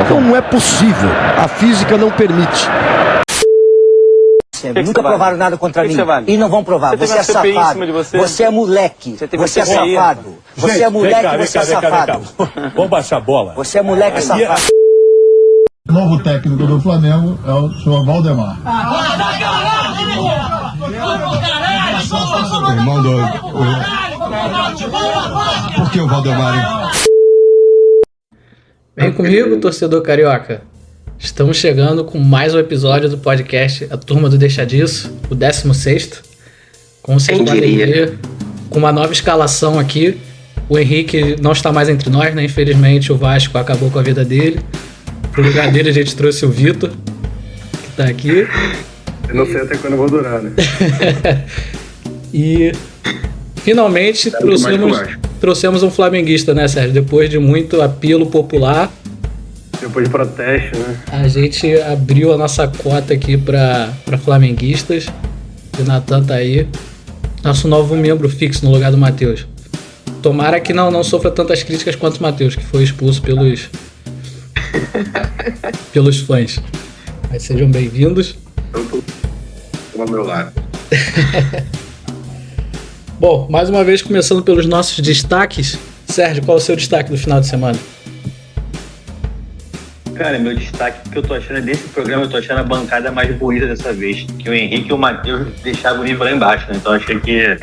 Não é possível. A física não permite. Nunca provaram nada contra mim. E não vão provar. Você é safado. Você é moleque. Você é safado. Você é moleque, você é safado. Vamos baixar a bola. Você é moleque safado. O novo técnico do Flamengo é o senhor Valdemar. Irmão do... Por que o Valdemar? Vem comigo, torcedor carioca. Estamos chegando com mais um episódio do podcast A Turma do Deixa Disso, o 16º. Como vocês podem ver, com uma nova escalação aqui. O Henrique não está mais entre nós, né? Infelizmente o Vasco acabou com a vida dele. Pro lugar dele a gente trouxe o Vitor, que tá aqui. Eu não sei até quando eu vou durar, né? E finalmente trouxemos um flamenguista, né, Sérgio? Depois de muito apelo popular. Depois de protesto, né? A gente abriu a nossa cota aqui para flamenguistas. O Natan tá aí. Nosso novo membro fixo no lugar do Matheus. Tomara que não sofra tantas críticas quanto o Matheus, que foi expulso pelos fãs. Mas sejam bem-vindos. Eu tô ao meu lado. Bom, mais uma vez começando pelos nossos destaques. Sérgio, qual é o seu destaque do final de semana? Cara, meu destaque que eu tô achando desse programa, eu tô achando a bancada mais bonita dessa vez. Que o Henrique e o Matheus deixaram o nível lá embaixo, né? Então achei que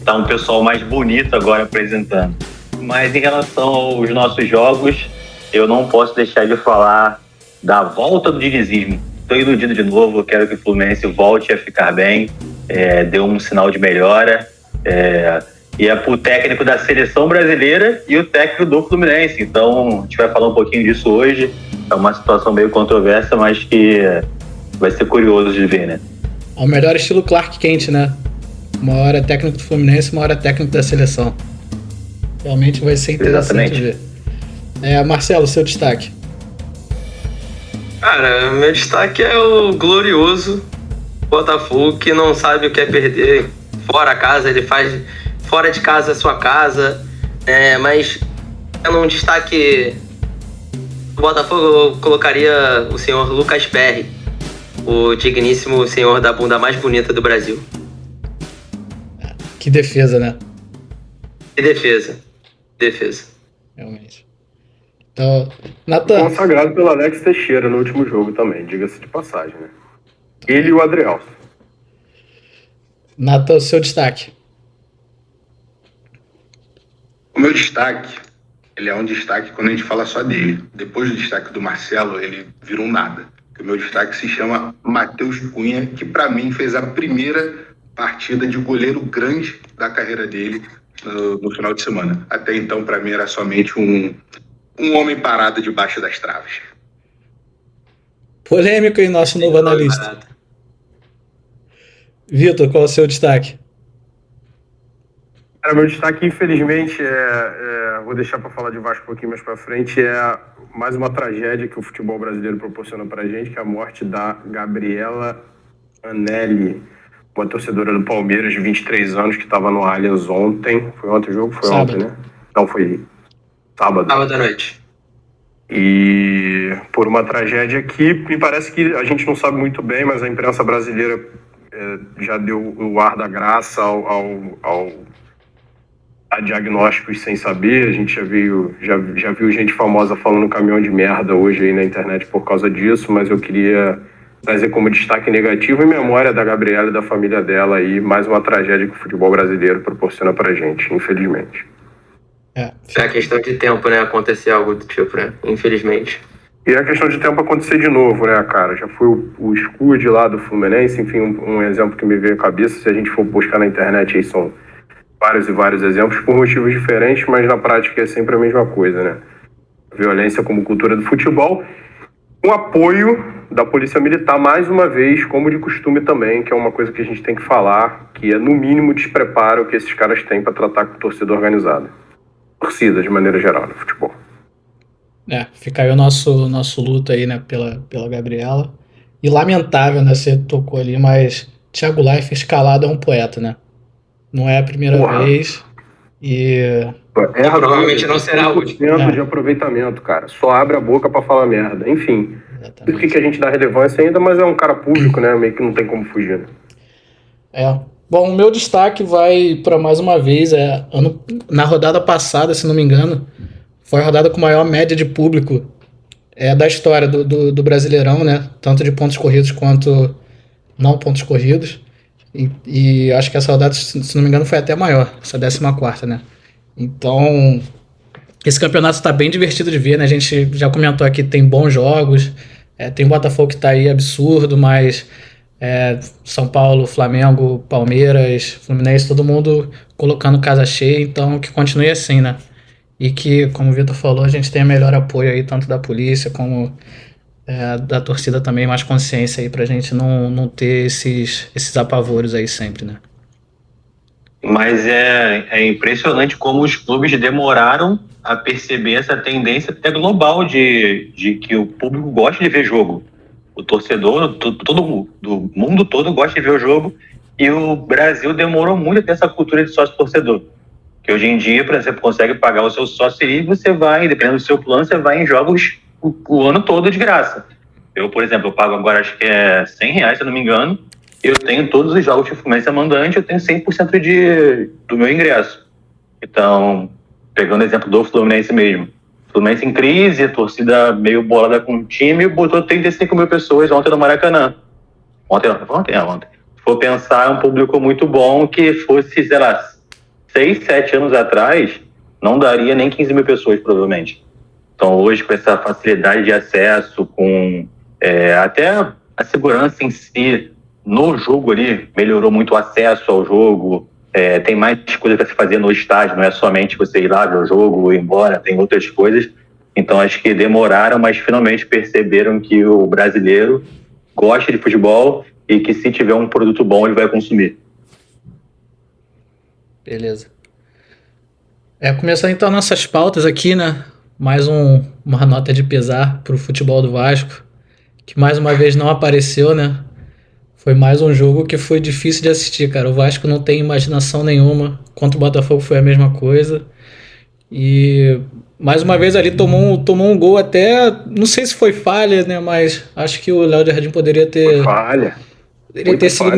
tá um pessoal mais bonito agora apresentando. Mas em relação aos nossos jogos, eu não posso deixar de falar da volta do dinizismo. Tô iludido de novo, eu quero que o Fluminense volte a ficar bem. Deu um sinal de melhora. E é pro técnico da seleção brasileira e o técnico do Fluminense. Então, a gente vai falar um pouquinho disso hoje. É uma situação meio controversa, mas que vai ser curioso de ver, né? É o melhor estilo Clark Kent, né? Uma hora técnico do Fluminense, uma hora técnico da seleção. Realmente vai ser interessante ver. Marcelo, seu destaque. Cara, meu destaque é o glorioso Botafogo, que não sabe o que é perder fora a casa, ele faz fora de casa a sua casa, mas tendo um destaque do Botafogo, eu colocaria o senhor Lucas Perry, o digníssimo senhor da bunda mais bonita do Brasil. Que defesa, né? Que defesa. Realmente. Então, Natan. Consagrado pelo Alex Teixeira no último jogo também, diga-se de passagem, né? Ele e o Adriel. Natan, seu destaque. O meu destaque, ele é um destaque quando a gente fala só dele. Depois do destaque do Marcelo, ele virou um nada. O meu destaque se chama Matheus Cunha, que para mim fez a primeira partida de goleiro grande da carreira dele no final de semana. Até então, para mim, era somente um homem parado debaixo das traves. Polêmico em nosso novo analista. Vitor, qual é o seu destaque? Cara, meu destaque, infelizmente, vou deixar para falar de Vasco um pouquinho mais para frente, é mais uma tragédia que o futebol brasileiro proporciona para gente, que é a morte da Gabriela Anelli, uma torcedora do Palmeiras de 23 anos que estava no Allianz ontem. Foi ontem o jogo? Foi sábado. Ontem, né? Não, foi sábado. Sábado à noite. E por uma tragédia que me parece que a gente não sabe muito bem, mas a imprensa brasileira já deu o ar da graça a diagnósticos sem saber. A gente já viu gente famosa falando caminhão de merda hoje aí na internet por causa disso, mas eu queria trazer como destaque negativo em memória da Gabriela e da família dela aí mais uma tragédia que o futebol brasileiro proporciona pra gente, infelizmente. É questão de tempo, né, acontecer algo do tipo, né, infelizmente. E é questão de tempo acontecer de novo, né, cara? Já foi o Scud lá do Fluminense, enfim, um exemplo que me veio à cabeça. Se a gente for buscar na internet, aí são vários e vários exemplos por motivos diferentes, mas na prática é sempre a mesma coisa, né? Violência como cultura do futebol, com apoio da Polícia Militar, mais uma vez, como de costume também, que é uma coisa que a gente tem que falar, que é, no mínimo, despreparo que esses caras têm para tratar com torcida organizada. Torcida, de maneira geral, no futebol. Fica aí o nosso luto aí, né, pela Gabriela. E lamentável, né, você tocou ali, mas Thiago Leifert escalado é um poeta, né? Não é a primeira vez. E provavelmente não será útil. De aproveitamento, cara. Só abre a boca pra falar merda. Enfim, por que a gente dá relevância ainda, mas é um cara público, né? Meio que não tem como fugir. Né? Bom, o meu destaque vai para mais uma vez, na rodada passada, se não me engano, foi a rodada com maior média de público da história do Brasileirão, né? Tanto de pontos corridos quanto não pontos corridos. E acho que essa rodada, se não me engano, foi até maior, essa 14ª, né? Então, esse campeonato está bem divertido de ver, né? A gente já comentou aqui, tem bons jogos, tem Botafogo que está aí absurdo, mas São Paulo, Flamengo, Palmeiras, Fluminense, todo mundo colocando casa cheia, então que continue assim, né? E que, como o Vitor falou, a gente tenha melhor apoio aí, tanto da polícia como da torcida também, mais consciência aí pra gente não ter esses apavoros aí sempre, né? Mas é impressionante como os clubes demoraram a perceber essa tendência até global de que o público gosta de ver jogo. O torcedor, todo do mundo todo gosta de ver o jogo, e o Brasil demorou muito a ter essa cultura de sócio-torcedor. Que hoje em dia, por exemplo, consegue pagar o seu sócio e você vai, dependendo do seu plano, você vai em jogos o ano todo de graça. Eu, por exemplo, eu pago agora, acho que é R$100, se eu não me engano, e eu tenho todos os jogos de Fluminense mandante, eu tenho 100% do meu ingresso. Então, pegando o exemplo do Fluminense mesmo, Fluminense em crise, a torcida meio bolada com o time, botou 35 mil pessoas ontem no Maracanã. Ontem. Se for pensar, é um público muito bom, que fosse, sei lá, 6, 7 anos atrás, não daria nem 15 mil pessoas, provavelmente. Então, hoje, com essa facilidade de acesso, com até a segurança em si, no jogo ali, melhorou muito o acesso ao jogo, tem mais coisa para se fazer no estádio, não é somente você ir lá ver o jogo e ir embora, tem outras coisas. Então, acho que demoraram, mas finalmente perceberam que o brasileiro gosta de futebol e que, se tiver um produto bom, ele vai consumir. Beleza. Começando então nossas pautas aqui, né? Mais uma nota de pesar pro futebol do Vasco, que mais uma vez não apareceu, né? Foi mais um jogo que foi difícil de assistir, cara. O Vasco não tem imaginação nenhuma. Contra o Botafogo foi a mesma coisa. E mais uma vez ali tomou um gol até... Não sei se foi falha, né? Mas acho que o Léo Jardim poderia ter... Falha. Poderia ter sido...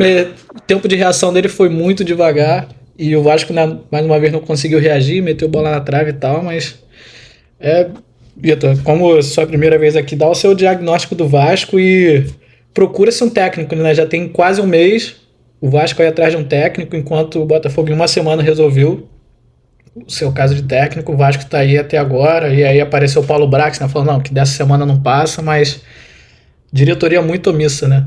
O tempo de reação dele foi muito devagar. E o Vasco, mais uma vez, não conseguiu reagir. Meteu bola na trave e tal, mas... Vitor, como sua primeira vez aqui, dá o seu diagnóstico do Vasco e procura-se um técnico, né? Já tem quase um mês o Vasco aí atrás de um técnico, enquanto o Botafogo em uma semana resolveu o seu caso de técnico. O Vasco tá aí até agora, e aí apareceu o Paulo Brax, né? Falando, não, que dessa semana não passa, mas diretoria muito omissa, né?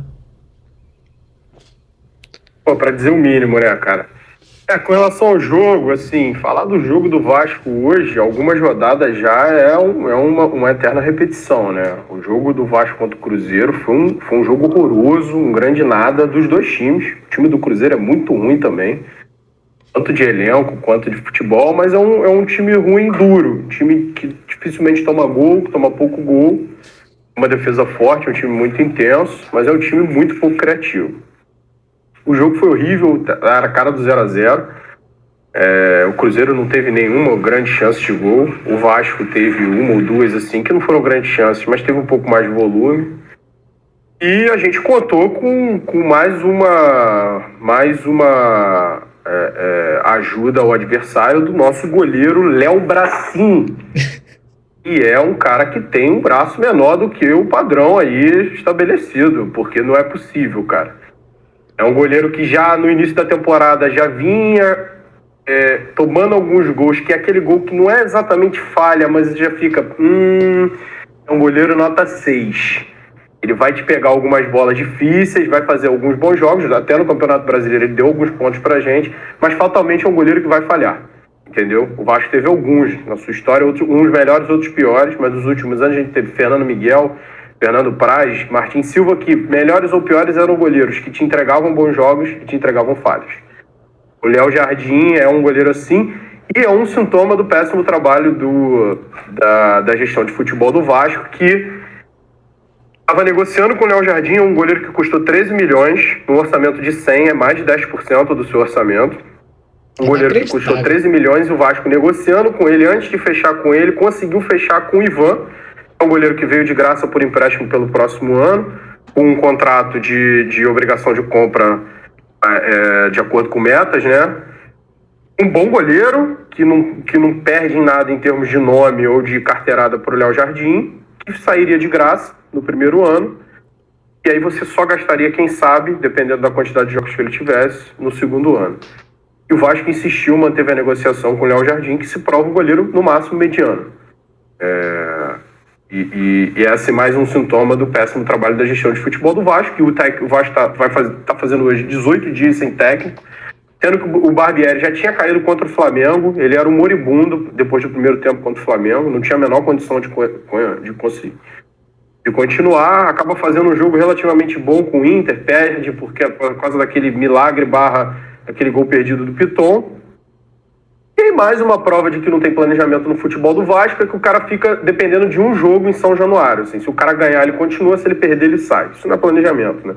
Pô, pra dizer o mínimo, né, cara? Com relação ao jogo, assim, falar do jogo do Vasco hoje, algumas rodadas já é uma eterna repetição, né? O jogo do Vasco contra o Cruzeiro foi um jogo horroroso, um grande nada dos dois times. O time do Cruzeiro é muito ruim também, tanto de elenco quanto de futebol, mas é um time ruim e duro, um time que dificilmente toma gol, que toma pouco gol, uma defesa forte, um time muito intenso, mas é um time muito pouco criativo. O jogo foi horrível, era a cara do 0-0. O Cruzeiro não teve nenhuma grande chance de gol. O Vasco teve uma ou duas, assim, que não foram grandes chances, mas teve um pouco mais de volume. E a gente contou com mais uma ajuda ao adversário do nosso goleiro Léo Bracim. E é um cara que tem um braço menor do que o padrão aí estabelecido, porque não é possível, cara. É um goleiro que já no início da temporada já vinha tomando alguns gols, que é aquele gol que não é exatamente falha, mas já fica... é um goleiro nota 6. Ele vai te pegar algumas bolas difíceis, vai fazer alguns bons jogos, até no Campeonato Brasileiro ele deu alguns pontos pra gente, mas fatalmente é um goleiro que vai falhar, entendeu? O Vasco teve alguns na sua história, uns melhores, outros piores, mas nos últimos anos a gente teve Fernando Miguel, Fernando Praz, Martin Silva, que melhores ou piores eram goleiros que te entregavam bons jogos e te entregavam falhas. O Léo Jardim é um goleiro assim, e é um sintoma do péssimo trabalho da gestão de futebol do Vasco, que estava negociando com o Léo Jardim, um goleiro que custou 13 milhões, no orçamento de 100, é mais de 10% do seu orçamento. Um goleiro que custou 13 milhões e o Vasco negociando com ele, antes de fechar com ele, conseguiu fechar com o Ivan. É um goleiro que veio de graça por empréstimo pelo próximo ano, com um contrato de obrigação de compra de acordo com metas, né? Um bom goleiro, que não perde em nada em termos de nome ou de carteirada para o Léo Jardim, que sairia de graça no primeiro ano. E aí você só gastaria, quem sabe, dependendo da quantidade de jogos que ele tivesse, no segundo ano. E o Vasco insistiu, manteve a negociação com o Léo Jardim, que se prova um goleiro, no máximo, mediano. E esse é mais um sintoma do péssimo trabalho da gestão de futebol do Vasco, que o Vasco tá fazendo hoje 18 dias sem técnico, sendo que o Barbieri já tinha caído contra o Flamengo, ele era um moribundo depois do primeiro tempo contra o Flamengo, não tinha a menor condição de continuar, acaba fazendo um jogo relativamente bom com o Inter, perde por causa daquele milagre / aquele gol perdido do Piton. E aí mais uma prova de que não tem planejamento no futebol do Vasco é que o cara fica dependendo de um jogo em São Januário. Assim, se o cara ganhar, ele continua, se ele perder, ele sai. Isso não é planejamento, né?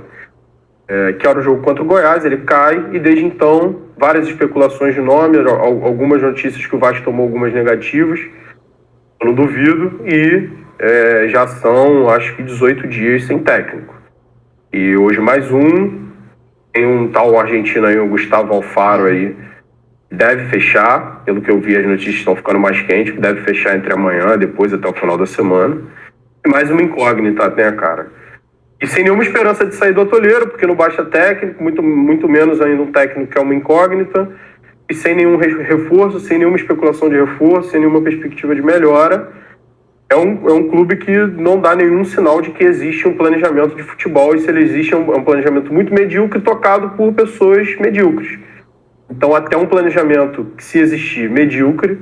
Que era o jogo contra o Goiás, ele cai, e desde então, várias especulações de nome, algumas notícias que o Vasco tomou algumas negativas, eu não duvido, e já são, acho que 18 dias sem técnico. E hoje mais tem um tal argentino aí, o Gustavo Alfaro aí, deve fechar, pelo que eu vi, as notícias estão ficando mais quentes, deve fechar entre amanhã e depois até o final da semana. E mais uma incógnita, né, cara? E sem nenhuma esperança de sair do atoleiro, porque não basta técnico, muito menos ainda um técnico que é uma incógnita, e sem nenhum reforço, sem nenhuma especulação de reforço, sem nenhuma perspectiva de melhora. É um clube que não dá nenhum sinal de que existe um planejamento de futebol, e se ele existe é um planejamento muito medíocre, tocado por pessoas medíocres. Então, até um planejamento que, se existir, medíocre,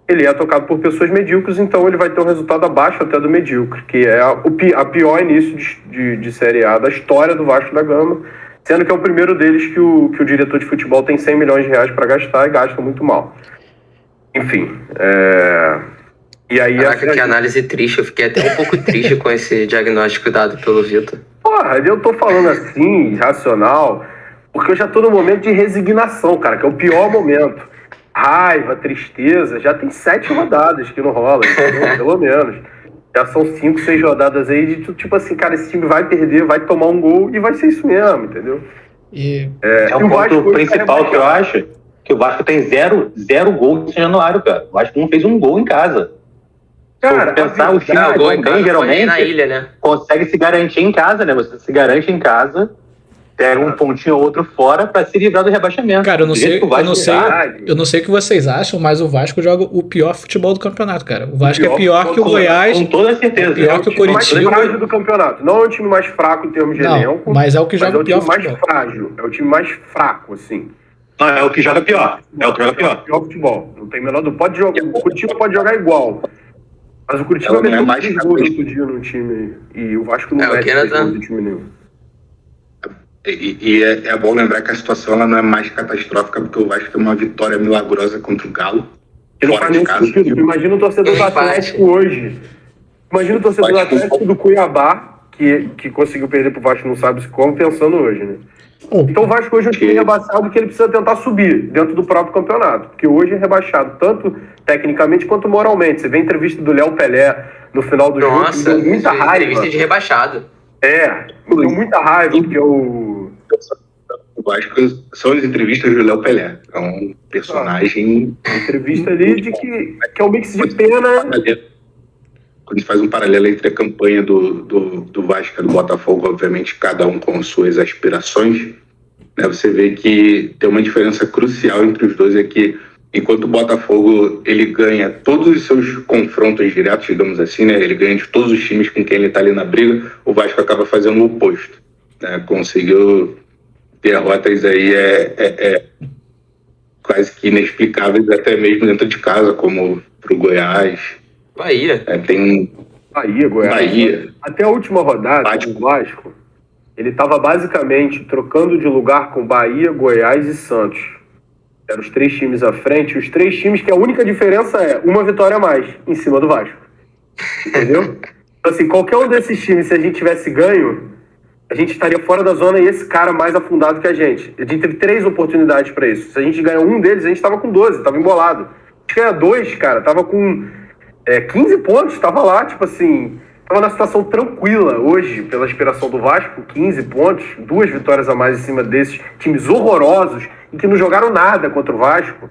ele é tocado por pessoas medíocres, então ele vai ter um resultado abaixo até do medíocre, que é a pior início de Série A da história do Vasco da Gama, sendo que é o primeiro deles que o diretor de futebol tem 100 milhões de reais para gastar e gasta muito mal. Enfim, e aí... Caraca, que análise triste, eu fiquei até um pouco triste com esse diagnóstico dado pelo Vitor. Porra, eu tô falando assim, racional, porque eu já tô no momento de resignação, cara, que é o pior momento. Raiva, tristeza, já tem 7 rodadas que não rola, entendeu? Pelo menos. Já são 5, 6 rodadas aí de tipo assim, cara, esse time vai perder, vai tomar um gol e vai ser isso mesmo, entendeu? Um ponto principal que eu acho, que o Vasco tem zero gols em Januário, cara. O Vasco não fez um gol em casa. Cara, pensar o time gol em casa geralmente na ilha, né? Consegue se garantir em casa, né? Você se garante em casa, pega um pontinho ou outro fora pra se livrar do rebaixamento. Cara, eu não sei o que vocês acham, mas o Vasco joga o pior futebol do campeonato, cara. O Vasco é pior que o Goiás. Com toda certeza. Pior que o Coritiba. É o mais frágil do campeonato. Não é o time mais fraco em termos de elenco. Mas é o que joga o pior futebol. É o time mais frágil. É o time mais fraco, assim. Não, é o que joga pior. É o que joga pior. É o pior futebol. Não tem menor. Pode jogar. O Coritiba pode jogar igual. Mas o Curitiba meteu mais gols outro dia no time. E o Vasco não mete gols do time nenhum. E é bom lembrar que a situação ela não é mais catastrófica, porque o Vasco tem uma vitória milagrosa contra o Galo. E não faz nenhum sentido. Imagina o torcedor do Atlético hoje. Imagina o torcedor do Atlético do Cuiabá, que conseguiu perder pro Vasco, não sabe como, pensando hoje, né? Então o Vasco hoje é um time rebaixado que ele precisa tentar subir dentro do próprio campeonato. Porque hoje é rebaixado, tanto tecnicamente quanto moralmente. Você vê a entrevista do Léo Pelé no final do jogo, deu muita raiva. Entrevista de rebaixado. Deu muita raiva, porque o Vasco são as entrevistas do Léo Pelé. É um personagem... entrevista ali de que é um mix de pena... Quando a gente faz um paralelo entre a campanha do Vasco e do Botafogo, obviamente cada um com suas aspirações, né, você vê que tem uma diferença crucial entre os dois, é que enquanto o Botafogo ele ganha todos os seus confrontos diretos, digamos assim, né, ele ganha de todos os times com quem ele está ali na briga, o Vasco acaba fazendo o oposto, né, conseguiu derrotas aí quase que inexplicáveis, até mesmo dentro de casa, como pro Goiás. Bahia. Goiás. Bahia. Até a última rodada, o Vasco, ele estava basicamente trocando de lugar com Bahia, Goiás e Santos. Eram os 3 times à frente, os 3 times que a única diferença é uma vitória a mais em cima do Vasco. Entendeu? Então, assim, qualquer um desses times, se a gente tivesse ganho, a gente estaria fora da zona e esse cara mais afundado que a gente. A gente teve 3 oportunidades para isso. Se a gente ganhou um deles, a gente tava com 12, tava embolado. A gente ganha 2, cara, tava com 15 pontos, tava lá, tipo assim, tava na situação tranquila hoje, pela inspiração do Vasco, 15 pontos, 2 vitórias a mais em cima desses times horrorosos e que não jogaram nada contra o Vasco.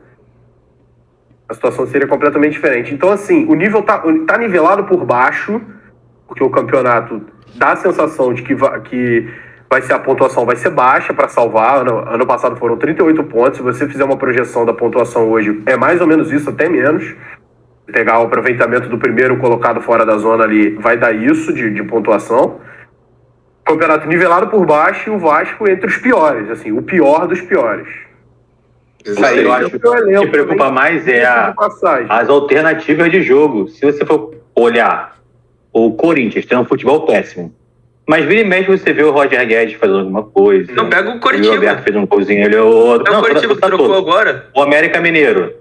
A situação seria completamente diferente. Então, assim, o nível tá nivelado por baixo, porque o campeonato dá a sensação de que a pontuação vai ser baixa para salvar. Ano passado foram 38 pontos. Se você fizer uma projeção da pontuação hoje, é mais ou menos isso, até menos. Pegar o aproveitamento do primeiro colocado fora da zona ali, vai dar isso de pontuação. Campeonato nivelado por baixo e o Vasco entre os piores, assim, o pior dos piores. Isso aí, eu acho que o que preocupa mais é as alternativas de jogo. Se você for olhar, o Corinthians tem um futebol péssimo. Mas vira e mexe você vê o Roger Guedes fazendo alguma coisa. Não, pega o Coritiba. O Roberto fez um golzinho, ele é o outro. Não, o Coritiba que trocou agora. O América Mineiro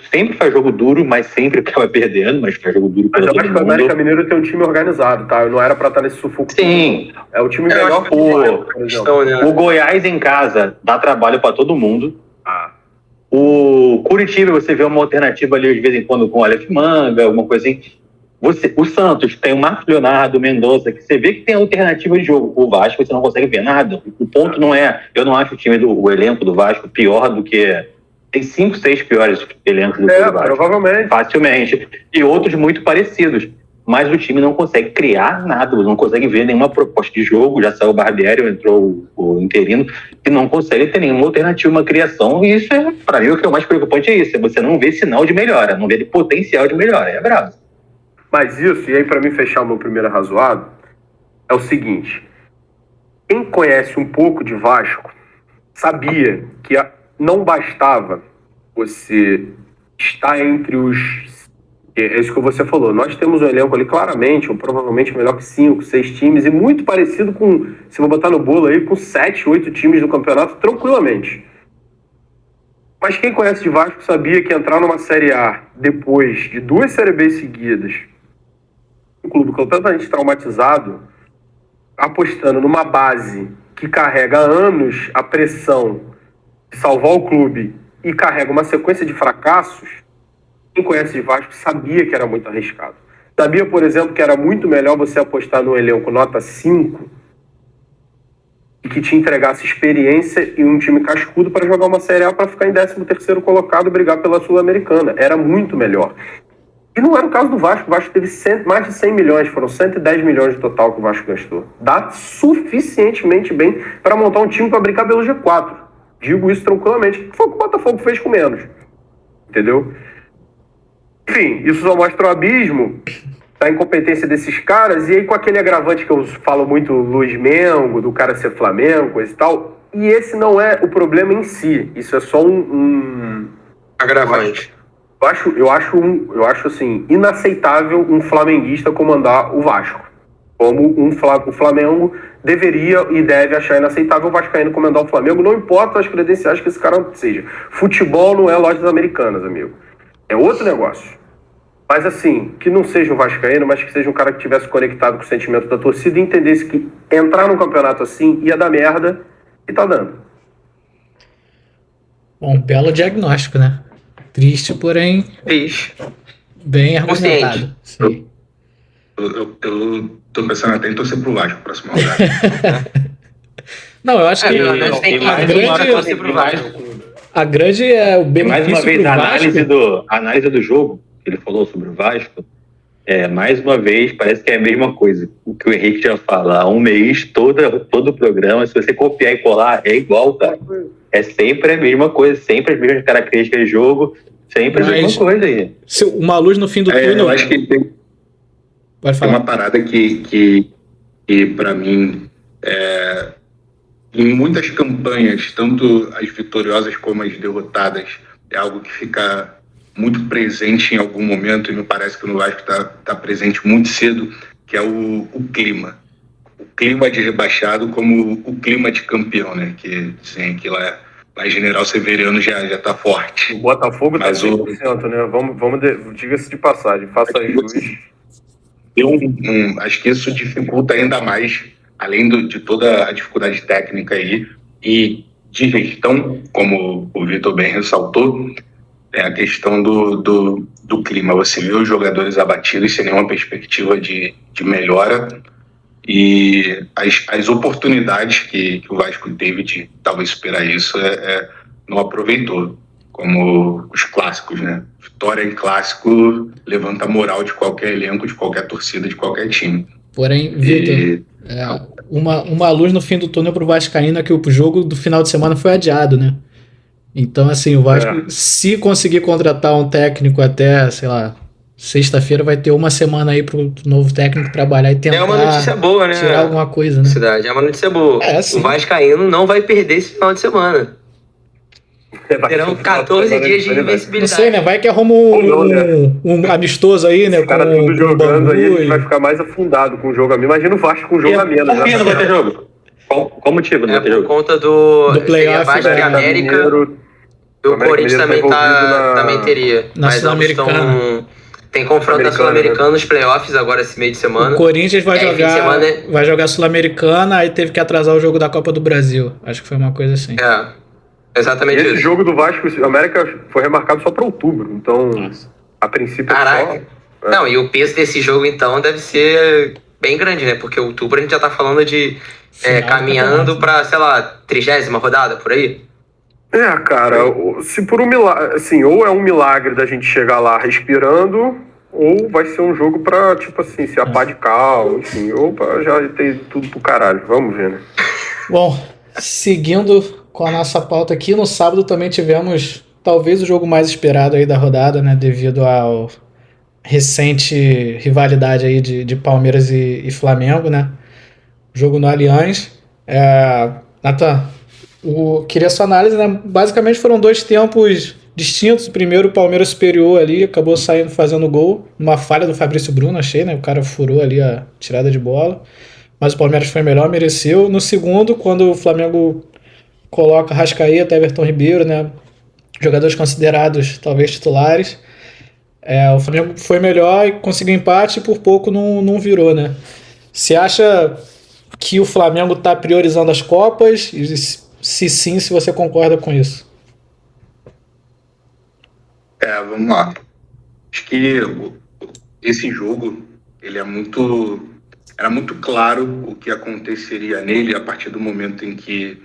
sempre faz jogo duro, mas sempre acaba perdendo, mas faz jogo duro. Mas eu acho que o América Mineiro tem um time organizado, tá? Não era pra estar nesse sufoco. Sim. É o time melhor. O Goiás em casa dá trabalho pra todo mundo. O Curitiba, você vê uma alternativa ali de vez em quando com o Aleph Manga, alguma coisa assim. O Santos tem o Marcos Leonardo, Mendonça, que você vê que tem alternativa de jogo. O Vasco você não consegue ver nada. O ponto não é... Eu não acho o elenco do Vasco pior do que... Tem 5, 6 piores elencos do que o Vasco. Provavelmente. Facilmente. E outros muito parecidos. Mas o time não consegue criar nada, não consegue ver nenhuma proposta de jogo. Já saiu o Barbieri, entrou o interino, e não consegue ter nenhuma alternativa, uma criação. E isso, para mim, o que é o mais preocupante é isso. É você não ver sinal de melhora, não ver potencial de melhora. É bravo. Mas isso, e aí para mim fechar o meu primeiro arrazoado, é o seguinte. Quem conhece um pouco de Vasco sabia que não bastava você estar entre os... É isso que você falou. Nós temos um elenco ali claramente, ou provavelmente melhor que 5, 6 times, e muito parecido com, se vou botar no bolo aí, com 7, 8 times do campeonato, tranquilamente. Mas quem conhece de Vasco sabia que entrar numa Série A depois de 2 Série B seguidas, um clube completamente traumatizado, apostando numa base que carrega há anos a pressão de salvar o clube e carrega uma sequência de fracassos, quem conhece de Vasco sabia que era muito arriscado. Sabia, por exemplo, que era muito melhor você apostar no elenco nota 5 e que te entregasse experiência e um time cascudo para jogar uma Série A para ficar em 13º colocado e brigar pela Sul-Americana. Era muito melhor. E não era o caso do Vasco. O Vasco teve mais de 100 milhões, foram 110 milhões no total que o Vasco gastou. Dá suficientemente bem para montar um time para brincar pelo G4. Digo isso tranquilamente, que foi o que o Botafogo fez com menos. Entendeu? Enfim, isso só mostra o abismo da incompetência desses caras, e aí com aquele agravante que eu falo muito, Luiz Mengo, do cara ser Flamengo, coisa e tal, e esse não é o problema em si, isso é só um agravante. Eu acho assim, inaceitável um flamenguista comandar o Vasco. Como o Flamengo deveria e deve achar inaceitável o vascaíno comandar o Flamengo, não importa as credenciais que esse cara seja. Futebol não é lojas americanas, amigo. É outro negócio. Mas assim, que não seja um vascaíno, mas que seja um cara que tivesse conectado com o sentimento da torcida e entendesse que entrar num campeonato assim ia dar merda, e tá dando. Bom, belo diagnóstico, né? Triste, porém bem argumentado. Sim. Eu tô pensando até em torcer pro Vasco próximo rodada. Não, eu acho que a grande é o benefício. Mais uma vez, a análise do jogo que ele falou sobre o Vasco, mais uma vez, parece que é a mesma coisa. O que o Henrique já fala há um mês, todo o programa, se você copiar e colar, é igual, cara. É sempre a mesma coisa, sempre as mesmas características de jogo, sempre a mesma coisa aí. Uma luz no fim do túnel. Eu acho que tem uma parada que para mim, em muitas campanhas, tanto as vitoriosas como as derrotadas, é algo que fica muito presente em algum momento, e me parece que no Vasco está presente muito cedo, que é o clima. O clima de rebaixado como o clima de campeão, né? Que sim, que lá em General Severiano já tá forte. O Botafogo tá 100%, né? Vamos diga-se de passagem, faça jus. acho que isso dificulta ainda mais, além de toda a dificuldade técnica aí e de gestão, como o Vitor bem ressaltou, é a questão do clima. Você vê os jogadores abatidos sem nenhuma perspectiva de melhora, e as oportunidades que o Vasco teve de talvez superar isso não aproveitou, como os clássicos, né? Vitória em clássico levanta a moral de qualquer elenco, de qualquer torcida, de qualquer time. Porém, Vitor, uma luz no fim do túnel pro Vascaíno é que o jogo do final de semana foi adiado, né? Então, assim, o Vasco, se conseguir contratar um técnico até, sei lá, sexta-feira, vai ter uma semana aí pro novo técnico trabalhar e tentar uma notícia boa, né? tirar alguma coisa, né? Cidade, é uma notícia boa. O Vascaíno não vai perder esse final de semana. Terão 14 dias de invencibilidade. Não sei, né? Vai que arruma um amistoso aí, né? Os caras tudo jogando aí, a gente vai ficar mais afundado com o jogo a menos. Imagina o Vasco com o jogo a menos. Por que não vai ter jogo? Qual motivo não vai ter jogo? Por conta do playoff, Vasco e América. E o Corinthians também teria. Na Sul-Americana. Tem confronto da Sul-Americana nos playoffs agora esse meio de semana. O Corinthians vai jogar Sul-Americana, aí teve que atrasar o jogo da Copa do Brasil. Acho que foi uma coisa assim. Exatamente isso. Esse jogo do Vasco e América foi remarcado só para outubro, então a princípio Caraca. Não, e o peso desse jogo então deve ser bem grande, né? Porque outubro a gente já tá falando de caminhando para, sei lá, 30ª rodada, por aí. Cara, se por um milagre, assim, ou é um milagre da gente chegar lá respirando, ou vai ser um jogo pra, tipo assim, se apar de cal, enfim, ou pra já ter tudo pro caralho. Vamos ver, né? Bom, seguindo com a nossa pauta aqui, no sábado também tivemos talvez o jogo mais esperado aí da rodada, né, devido ao recente rivalidade aí de Palmeiras e Flamengo, né? Jogo no Allianz. Nathan, queria sua análise, né? Basicamente foram dois tempos distintos. O primeiro, o Palmeiras superior ali, acabou saindo fazendo gol, uma falha do Fabrício Bruno, achei, né? O cara furou ali a tirada de bola, mas o Palmeiras foi melhor, mereceu. No segundo, quando o Flamengo coloca Arrascaeta, Everton Ribeiro, né? Jogadores considerados talvez titulares, o Flamengo foi melhor e conseguiu empate e por pouco não virou, né? Você acha que o Flamengo está priorizando as Copas? E se sim, se você concorda com isso? Vamos lá. Acho que esse jogo, ele era muito claro o que aconteceria nele a partir do momento em que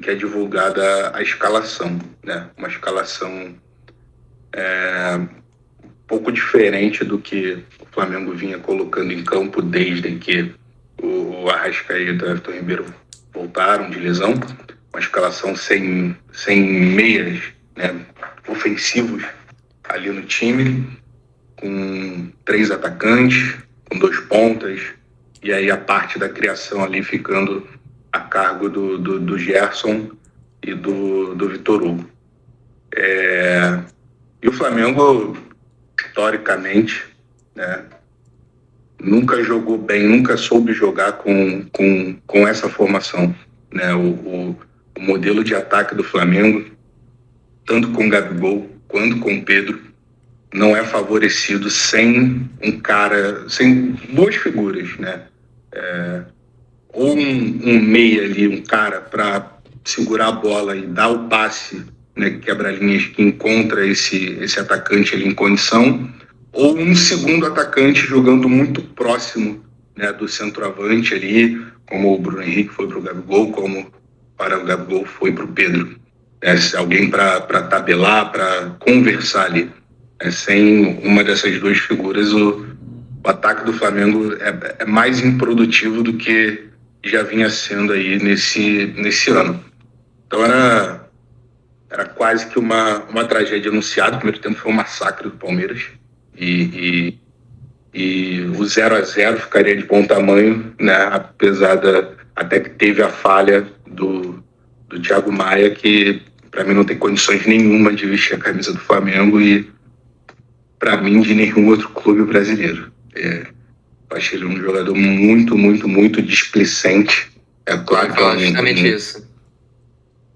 é divulgada a escalação, né? Uma escalação um pouco diferente do que o Flamengo vinha colocando em campo desde que o Arrascaeta e o Everton Ribeiro voltaram de lesão. Uma escalação sem meias, né, ofensivos ali no time, com 3 atacantes, com 2 pontas, e aí a parte da criação ali ficando a cargo do Gerson e do Vitor Hugo. E o Flamengo, historicamente, né, nunca jogou bem, nunca soube jogar com essa formação, né? O modelo de ataque do Flamengo, tanto com o Gabigol quanto com o Pedro, não é favorecido sem sem 2 figuras, né? Ou um meia ali, um cara para segurar a bola e dar o passe, né, quebra-linhas, que encontra esse atacante ali em condição, ou um segundo atacante jogando muito próximo, né, do centroavante ali, como o Bruno Henrique foi para o Gabigol, como para o Gabigol foi para o Pedro. Alguém para tabelar, para conversar ali. Sem uma dessas 2 figuras, o ataque do Flamengo é mais improdutivo do que já vinha sendo aí nesse ano. Então era quase que uma tragédia anunciada. O primeiro tempo foi um massacre do Palmeiras. E o 0-0 ficaria de bom tamanho, né? Apesar até que teve a falha do Thiago Maia, que para mim não tem condições nenhuma de vestir a camisa do Flamengo e para mim de nenhum outro clube brasileiro. Eu achei ele um jogador muito, muito, muito displicente. É claro que isso.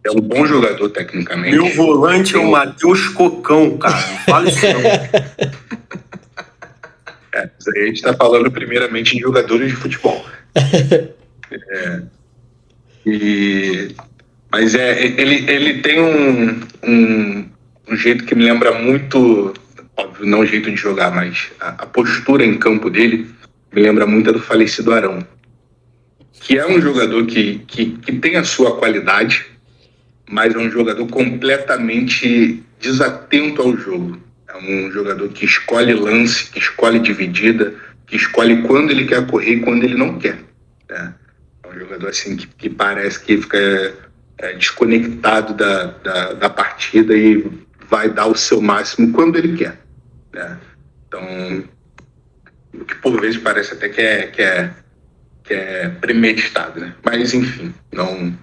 É um bom jogador tecnicamente. Meu volante é o Matheus Cocão, cara. Não fala isso não. Mas aí a gente está falando primeiramente de jogadores de futebol. Mas ele tem um jeito que me lembra muito, óbvio, não o jeito de jogar, mas a postura em campo dele me lembra muito do falecido Arão, que é um jogador que tem a sua qualidade, mas é um jogador completamente desatento ao jogo. É um jogador que escolhe lance, que escolhe dividida, que escolhe quando ele quer correr e quando ele não quer. É um jogador assim que parece que fica desconectado da partida e vai dar o seu máximo quando ele quer. Então, o que por vezes parece até que é premeditado, né? Mas enfim, não,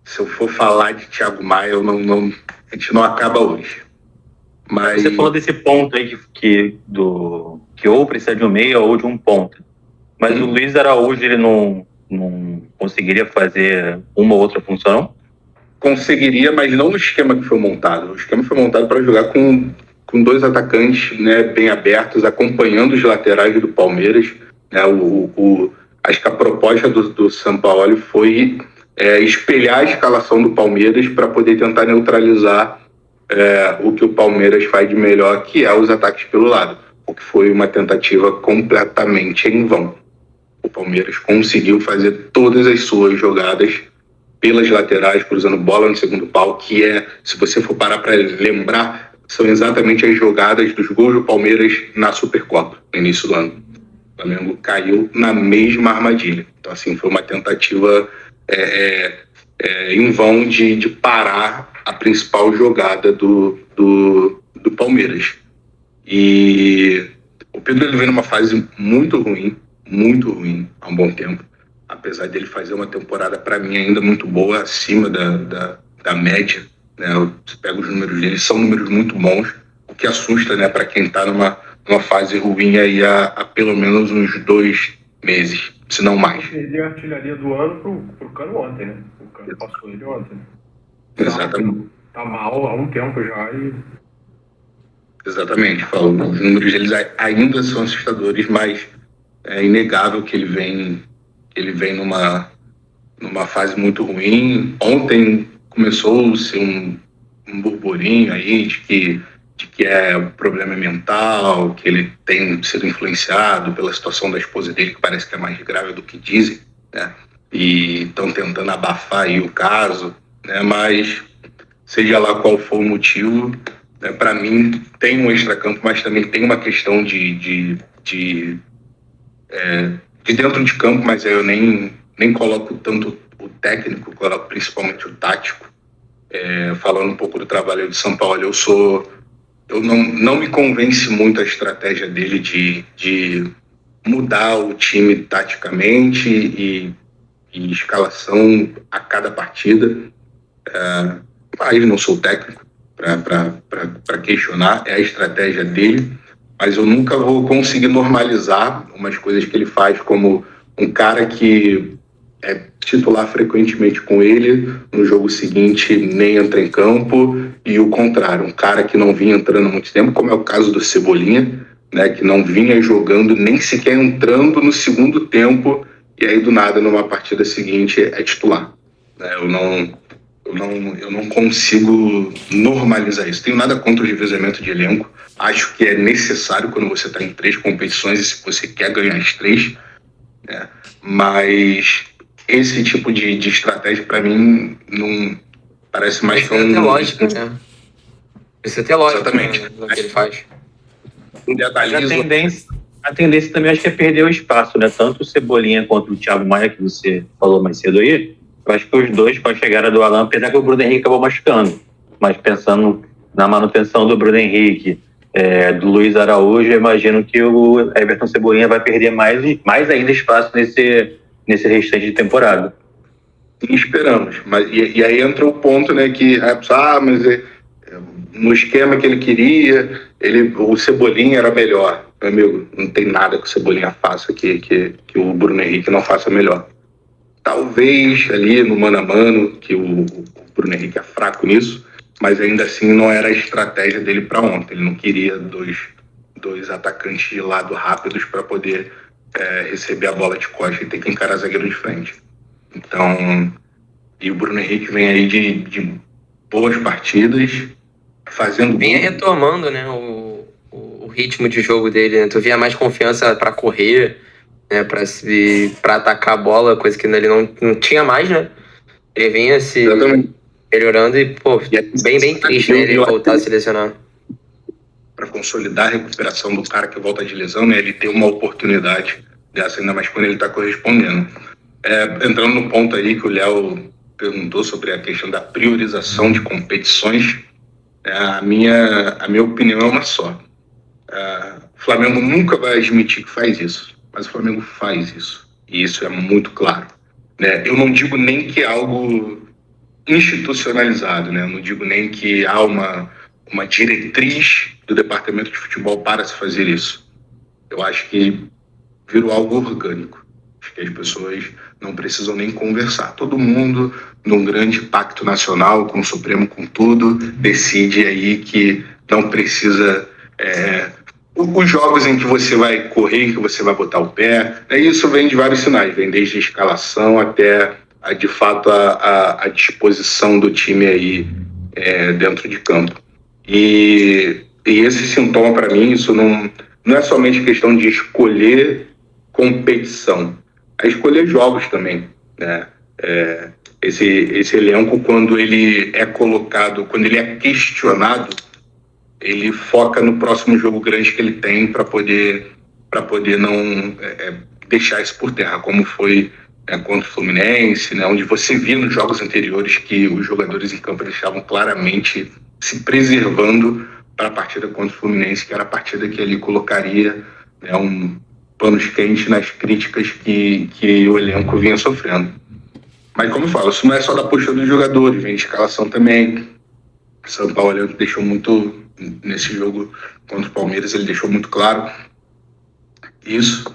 se eu for falar de Thiago Maia, a gente não acaba hoje. Mas você falou desse ponto aí que ou precisa de um meia ou de um ponta. Mas o Luiz Araújo, ele não conseguiria fazer uma ou outra função, não? Conseguiria, mas não no esquema que foi montado. O esquema foi montado para jogar com dois atacantes, né, bem abertos, acompanhando os laterais do Palmeiras. Né, acho que a proposta do Sampaoli foi espelhar a escalação do Palmeiras para poder tentar neutralizar o que o Palmeiras faz de melhor, que é os ataques pelo lado, o que foi uma tentativa completamente em vão. O Palmeiras conseguiu fazer todas as suas jogadas pelas laterais, cruzando bola no segundo pau, que se você for parar para lembrar, são exatamente as jogadas dos gols do Palmeiras na Supercopa, no início do ano. O Flamengo caiu na mesma armadilha. Então, assim, foi uma tentativa em vão de parar a principal jogada do Palmeiras. E o Pedro, ele vem numa fase muito ruim há um bom tempo, apesar dele fazer uma temporada, para mim, ainda muito boa, acima da média, né? Você pega os números dele, são números muito bons, o que assusta, né, para quem está numa fase ruim aí há pelo menos uns 2 meses, se não mais. Ele a artilharia do ano pro Cano ontem, né? O Cano passou ele ontem. Exatamente. Tá mal há um tempo já e... Exatamente, Paulo. Os números deles ainda são assustadores, mas é inegável que ele vem numa fase muito ruim. Ontem começou-se um burburinho aí de que o problema é mental, que ele tem sido influenciado pela situação da esposa dele, que parece que é mais grave do que dizem, né? E estão tentando abafar aí o caso, né? Mas seja lá qual for o motivo, né, para mim tem um extracampo, mas também tem uma questão de dentro de campo, mas eu nem coloco tanto o técnico, coloco principalmente o tático. Falando um pouco do trabalho de Sampaoli, eu não me convence muito a estratégia dele de mudar o time taticamente e escalação a cada partida. Mas não sou técnico para questionar, é a estratégia dele, mas eu nunca vou conseguir normalizar umas coisas que ele faz, como um cara que é titular frequentemente com ele, no jogo seguinte nem entra em campo, e o contrário, um cara que não vinha entrando há muito tempo, como é o caso do Cebolinha, né, que não vinha jogando, nem sequer entrando no segundo tempo, e aí do nada numa partida seguinte é titular. Eu não consigo normalizar isso. Tenho nada contra o revezamento de elenco, acho que é necessário quando você está em 3 competições e se você quer ganhar as 3, né? Mas esse tipo de estratégia, para mim, não parece mais que Precisa ter lógica, né? Precisa ter lógica. Exatamente. No que ele faz. A tendência também acho que é perder o espaço, né? Tanto o Cebolinha quanto o Thiago Maia, que você falou mais cedo aí, eu acho que os dois, com a chegada do Alan, apesar que o Bruno Henrique acabou machucando, mas pensando na manutenção do Bruno Henrique, do Luiz Araújo, eu imagino que o Everton Cebolinha vai perder mais ainda espaço nesse restante de temporada. E esperamos. E aí entra o ponto, né, que mas no esquema que ele queria, o Cebolinha era melhor. Meu amigo, não tem nada que o Cebolinha faça que o Bruno Henrique não faça melhor. Talvez ali no mano a mano, que o Bruno Henrique é fraco nisso, mas ainda assim não era a estratégia dele para ontem. Ele não queria dois dois atacantes de lado rápidos para poder receber a bola de costa e ter que encarar zagueiro de frente. Então, e o Bruno Henrique vem aí de boas partidas, fazendo... Vinha retomando, né, o ritmo de jogo dele, né? Tu via mais confiança para correr, né, para atacar a bola, coisa que ele não tinha mais, né? Ele vinha se melhorando e, pô, bem triste, né, ele voltar a selecionar. Para consolidar a recuperação do cara que volta de lesão, né, ele ter uma oportunidade dessa, ainda mais quando ele está correspondendo. Entrando no ponto aí que o Léo perguntou sobre a questão da priorização de competições, a minha opinião é uma só. O Flamengo nunca vai admitir que faz isso, mas o Flamengo faz isso, e isso é muito claro, né? Eu não digo nem que é algo institucionalizado, né? Eu não digo nem que há uma diretriz do departamento de futebol para se fazer isso. Eu acho que virou algo orgânico. Acho que as pessoas não precisam nem conversar. Todo mundo, num grande pacto nacional, com o Supremo, com tudo, decide aí que não precisa... os jogos em que você vai correr, em que você vai botar o pé, isso vem de vários sinais, vem desde a escalação até, de fato, a disposição do time aí dentro de campo. E esse sintoma, para mim, isso não é somente questão de escolher competição, é escolher jogos também, né? Esse elenco, quando ele é colocado, quando ele é questionado, ele foca no próximo jogo grande que ele tem para poder não deixar isso por terra, como foi contra o Fluminense, né, onde você via nos jogos anteriores que os jogadores em campo estavam claramente se preservando para a partida contra o Fluminense, que era a partida que ele colocaria, né, um panos quentes nas críticas que o elenco vinha sofrendo. Mas, como eu falo, isso não é só da postura dos jogadores, vem de escalação também. São Paulo deixou muito... Nesse jogo contra o Palmeiras, ele deixou muito claro isso.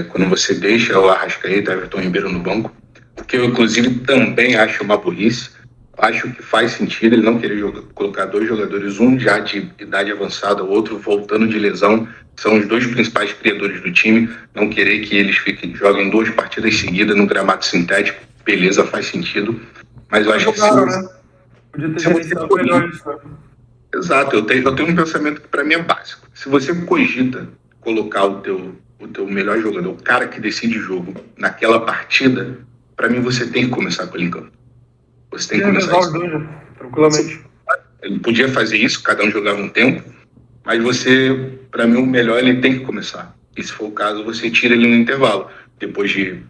Quando você deixa o Arrascaeta, Everton Ribeiro no banco, o que eu, inclusive, também acho uma burrice. Acho que faz sentido ele não querer colocar dois jogadores, um já de idade avançada, o outro voltando de lesão, são os dois principais criadores do time, não querer que eles joguem 2 partidas seguidas no gramado sintético, beleza, faz sentido. Mas eu acho que... Podia ter gerenciado melhor isso, né? Exato, eu tenho um pensamento que para mim é básico. Se você cogita colocar o teu melhor jogador, o cara que decide o jogo, naquela partida, para mim você tem que começar com ele em campo. Você tem que começar isso. Tranquilamente. Ele podia fazer isso, cada um jogava um tempo, mas você, para mim, o melhor ele tem que começar. E se for o caso, você tira ele no intervalo. Depois de,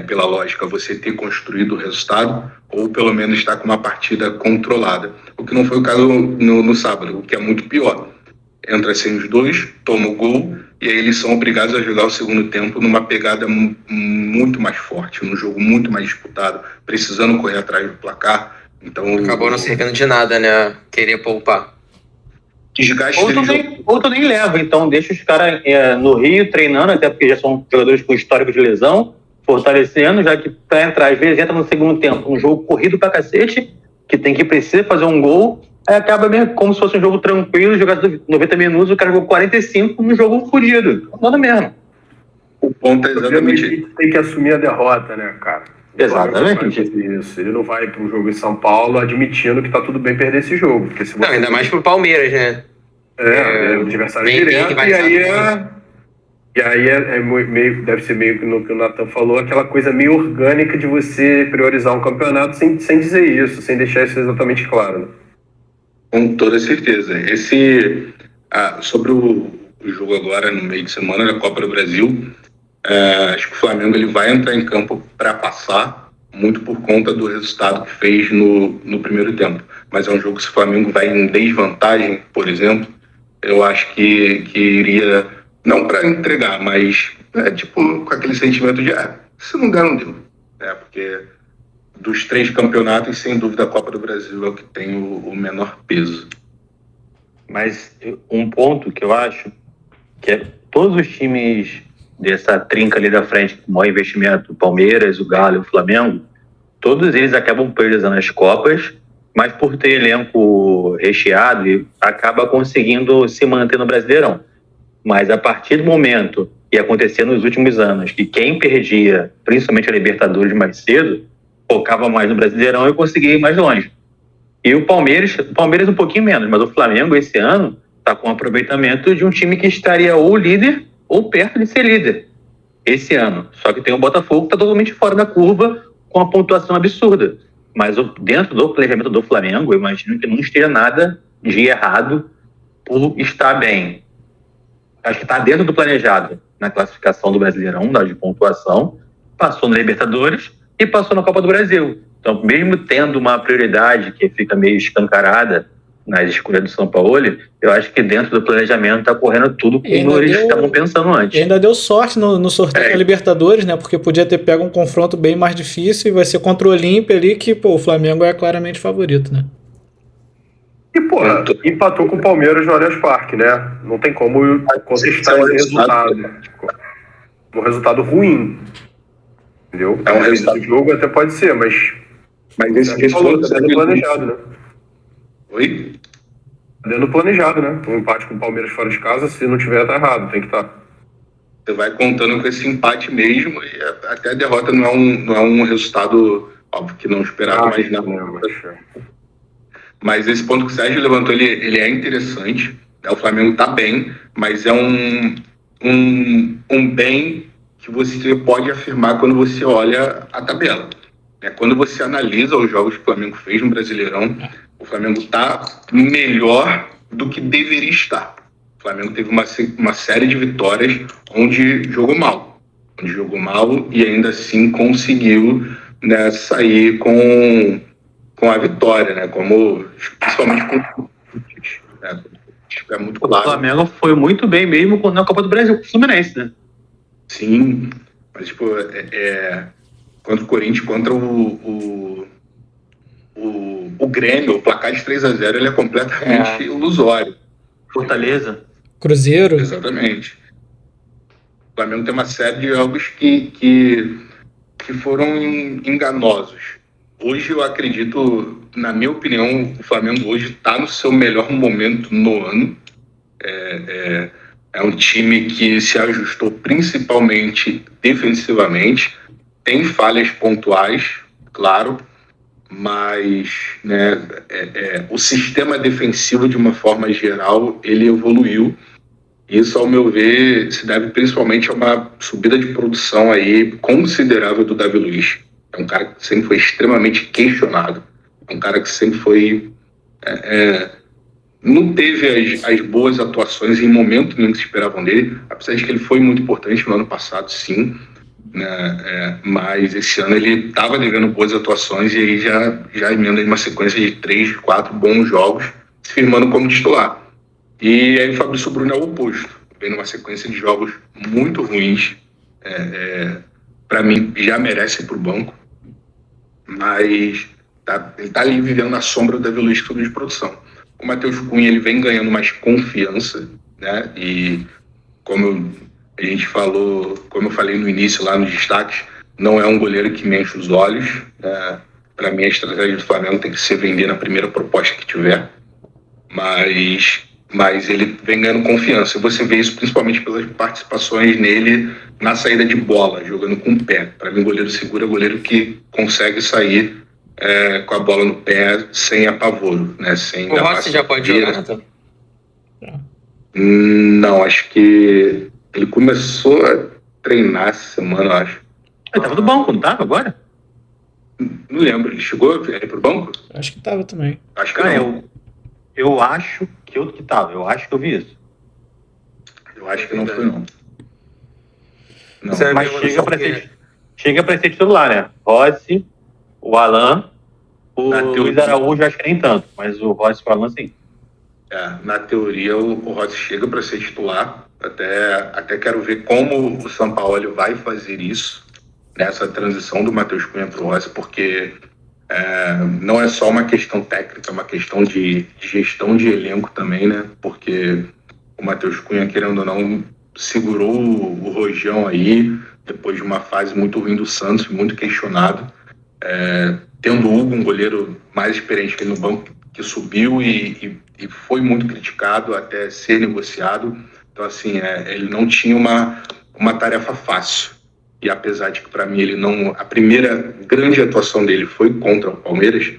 pela lógica, você ter construído o resultado, ou pelo menos estar com uma partida controlada. O que não foi o caso no sábado, o que é muito pior. Entra sem os dois, toma o gol, e aí eles são obrigados a jogar o segundo tempo numa pegada muito mais forte, num jogo muito mais disputado, precisando correr atrás do placar. Então, acabou não servindo de nada, né? Querer poupar. Desgaste ou tu nem leva, então deixa os caras no Rio treinando, até porque já são jogadores com histórico de lesão, fortalecendo, já que pra entrar, às vezes entra no segundo tempo, um jogo corrido pra cacete, que precisa fazer um gol, aí acaba mesmo como se fosse um jogo tranquilo, jogado 90 minutos, o cara jogou 45 num jogo fodido. Nada mesmo. O ponto é exatamente tem que assumir a derrota, né, cara? Exatamente. Isso. Ele não vai para um jogo em São Paulo admitindo que tá tudo bem perder esse jogo. Porque se você... Não, ainda mais pro Palmeiras, né? O adversário direto, e aí meio, deve ser meio que no que o Nathan falou, aquela coisa meio orgânica de você priorizar um campeonato sem dizer isso, sem deixar isso exatamente claro, né? Com toda certeza. Sobre o jogo agora no meio de semana da Copa do Brasil, acho que o Flamengo ele vai entrar em campo para passar, muito por conta do resultado que fez no primeiro tempo. Mas é um jogo que se o Flamengo vai em desvantagem, por exemplo, eu acho que iria, não para entregar, mas com aquele sentimento de se não der, não deu. Porque dos 3 campeonatos, sem dúvida, a Copa do Brasil é o que tem o menor peso. Mas um ponto que eu acho que todos os times dessa trinca ali da frente, com o maior investimento, o Palmeiras, o Galo e o Flamengo, todos eles acabam priorizando as Copas, mas por ter elenco recheado, acaba conseguindo se manter no Brasileirão. Mas a partir do momento que acontecia nos últimos anos, que quem perdia, principalmente a Libertadores mais cedo, focava mais no Brasileirão e conseguia ir mais longe. E o Palmeiras um pouquinho menos, mas o Flamengo esse ano está com um aproveitamento de um time que estaria ou líder ou perto de ser líder esse ano. Só que tem o Botafogo que está totalmente fora da curva com a pontuação absurda. Mas dentro do planejamento do Flamengo, eu imagino que não esteja nada de errado por estar bem. Acho que está dentro do planejado na classificação do Brasileirão, de pontuação, passou na Libertadores e passou na Copa do Brasil. Então, mesmo tendo uma prioridade que fica meio escancarada nas escolhas do Sampaoli, eu acho que dentro do planejamento está correndo tudo como eles estavam pensando antes. E ainda deu sorte no sorteio da Libertadores, né? Porque podia ter pego um confronto bem mais difícil e vai ser contra o Olímpia ali, que o Flamengo é claramente favorito, né? E, porra, empatou com o Palmeiras no Allianz Parque, né? Não tem como contestar esse resultado. Um resultado ruim. Entendeu? É um resultado. O jogo até pode ser, mas esse resultado tá dentro planejado, né? Oi? Tá dentro planejado, né? Um empate com o Palmeiras fora de casa, se não tiver, tá errado, tem que estar. Você vai contando com esse empate mesmo, e até a derrota não é um resultado, óbvio, que não esperava mais nada. Mas esse ponto que o Sérgio levantou, ele é interessante. O Flamengo tá bem, mas é um bem que você pode afirmar quando você olha a tabela. Quando você analisa os jogos que o Flamengo fez no Brasileirão, o Flamengo está melhor do que deveria estar. O Flamengo teve uma série de vitórias onde jogou mal. E ainda assim conseguiu, né, sair com a vitória, né? Principalmente com o é muito claro. O Flamengo foi muito bem mesmo na Copa do Brasil com o Fluminense, né? Sim, mas contra o Corinthians, contra o Grêmio, o placar de 3-0 ele é completamente ilusório. Fortaleza. Cruzeiro. Exatamente. O Flamengo tem uma série de jogos que foram enganosos. Hoje eu acredito, na minha opinião, o Flamengo hoje está no seu melhor momento no ano. É um time que se ajustou principalmente defensivamente. Tem falhas pontuais, claro, mas, né, o sistema defensivo, de uma forma geral, ele evoluiu. Isso, ao meu ver, se deve principalmente a uma subida de produção aí considerável do Davi Luiz. É um cara que sempre foi extremamente questionado. É um cara que sempre foi... não teve as boas atuações em momento nenhum que se esperavam dele, apesar de que ele foi muito importante no ano passado, sim. Né? Mas esse ano ele estava devendo boas atuações e aí já emenda uma sequência de 3, 4 bons jogos, se firmando como titular. E aí o Fabrício Bruno é o oposto. Vem numa sequência de jogos muito ruins. Para mim, já merece ir para o banco. Mas ele está ali vivendo na sombra do Davi Luiz, tudo de produção. O Matheus Cunha, ele vem ganhando mais confiança, né? E como a gente falou, como eu falei no início lá nos destaques, não é um goleiro que me enche os olhos. Para mim, a estratégia do Flamengo tem que ser vender na primeira proposta que tiver. Mas ele vem ganhando confiança. E você vê isso principalmente pelas participações nele na saída de bola, jogando com o pé. Para mim, goleiro seguro é goleiro que consegue sair com a bola no pé sem apavoro, né? Sem o Rossi já pode jogar, então? Não, acho que ele começou a treinar essa semana, eu acho. Ele tava no banco, não tava agora? Não lembro, ele chegou a ir pro banco? Acho que tava também. Acho que não. Eu acho que tava, eu acho que eu vi isso. Eu acho que não foi, não. Mas chega pra ser titular, né? Rossi, o Alan, o Luiz Araújo, acho que nem tanto, mas o Rossi e o Alan, sim. Na teoria, o Rossi chega para ser titular. Até quero ver como o Sampaoli vai fazer isso, nessa transição do Matheus Cunha para o Rossi, porque não é só uma questão técnica, é uma questão de gestão de elenco também, né? Porque o Matheus Cunha, querendo ou não, segurou o Rojão aí, depois de uma fase muito ruim do Santos, muito questionado. Tendo o Hugo, um goleiro mais experiente que ele no banco, que subiu e foi muito criticado até ser negociado. Então, assim, ele não tinha uma tarefa fácil. E apesar de que, para mim, a primeira grande atuação dele foi contra o Palmeiras,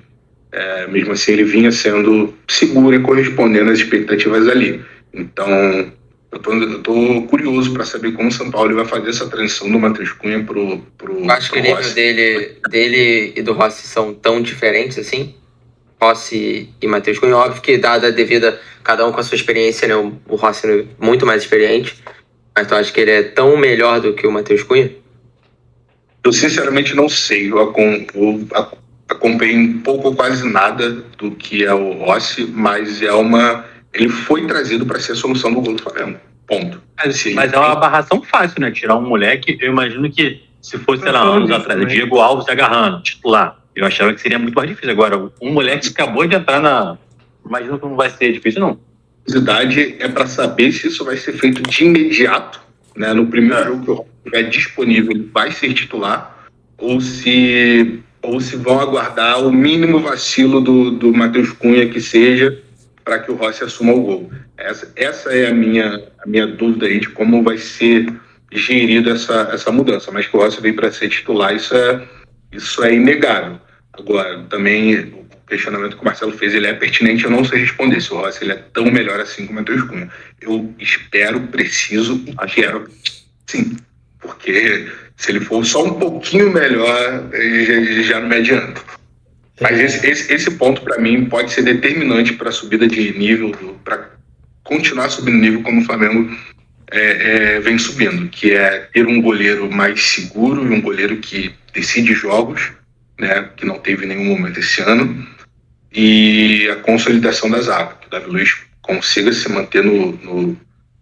mesmo assim ele vinha sendo seguro e correspondendo às expectativas ali. Então, eu tô curioso para saber como o São Paulo vai fazer essa transição do Matheus Cunha pro Acho que o nível dele e do Rossi são tão diferentes assim. Rossi e Matheus Cunha, óbvio que dada a devida, cada um com a sua experiência, né? O Rossi é muito mais experiente, mas tu acha que ele é tão melhor do que o Matheus Cunha? Eu sinceramente não sei, eu acompanhei um pouco ou quase nada do que é o Rossi, mas ele foi trazido para ser a solução do gol do Flamengo, ponto. Mas é uma barração fácil, né? Tirar um moleque, eu imagino que se fosse, sei lá, anos atrás, o Diego Alves agarrando, titular, eu achava que seria muito mais difícil. Agora, um moleque que acabou de entrar imagino que não vai ser difícil, não. A curiosidade é para saber se isso vai ser feito de imediato, né? No primeiro jogo que o Rossi estiver disponível, ele vai ser titular, ou se vão aguardar o mínimo vacilo do Matheus Cunha que seja para que o Rossi assuma o gol. Essa é a minha dúvida aí de como vai ser gerido essa mudança, mas que o Rossi veio para ser titular, isso é inegável. Agora, também o questionamento que o Marcelo fez, ele é pertinente, eu não sei responder se o Rossi ele é tão melhor assim como o Matheus Cunha. Eu espero, preciso e quero sim, porque se ele for só um pouquinho melhor, já não me adianta. Mas esse ponto, para mim, pode ser determinante para a subida de nível, para continuar subindo nível como o Flamengo vem subindo, que é ter um goleiro mais seguro e um goleiro que decide jogos, né, que não teve em nenhum momento esse ano, e a consolidação da zaga, que o Davi Luiz consiga se manter no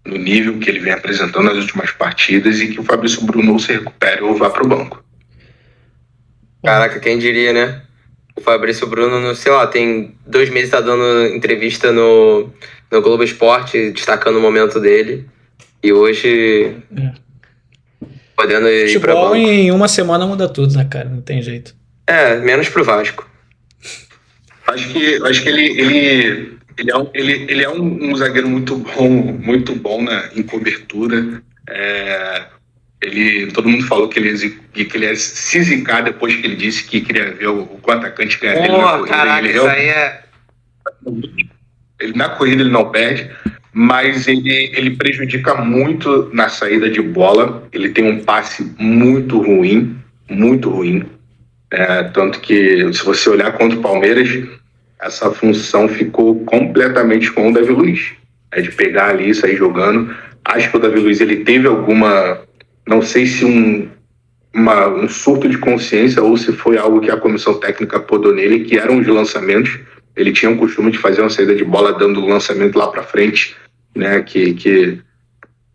nível que ele vem apresentando nas últimas partidas e que o Fabrício Bruno se recupere ou vá para o banco. Caraca, quem diria, né? O Fabrício Bruno, sei lá, tem 2 meses tá dando entrevista no Globo Esporte, destacando o momento dele. E hoje podendo ir pra banco. Em uma semana muda tudo, né, cara? Não tem jeito. Menos pro Vasco. Acho que ele é um zagueiro muito bom em cobertura. Todo mundo falou que ele ia se zicar depois que ele disse que queria ver o atacante ganhar dele na corrida. Caraca, isso aí na corrida ele não perde, mas ele prejudica muito na saída de bola. Ele tem um passe muito ruim. Tanto que, se você olhar contra o Palmeiras, essa função ficou completamente com o Davi Luiz. De pegar ali e sair jogando. Acho que o Davi Luiz ele teve não sei se um surto de consciência ou se foi algo que a comissão técnica podou nele, que eram os lançamentos. Ele tinha o costume de fazer uma saída de bola dando o lançamento lá para frente, né, que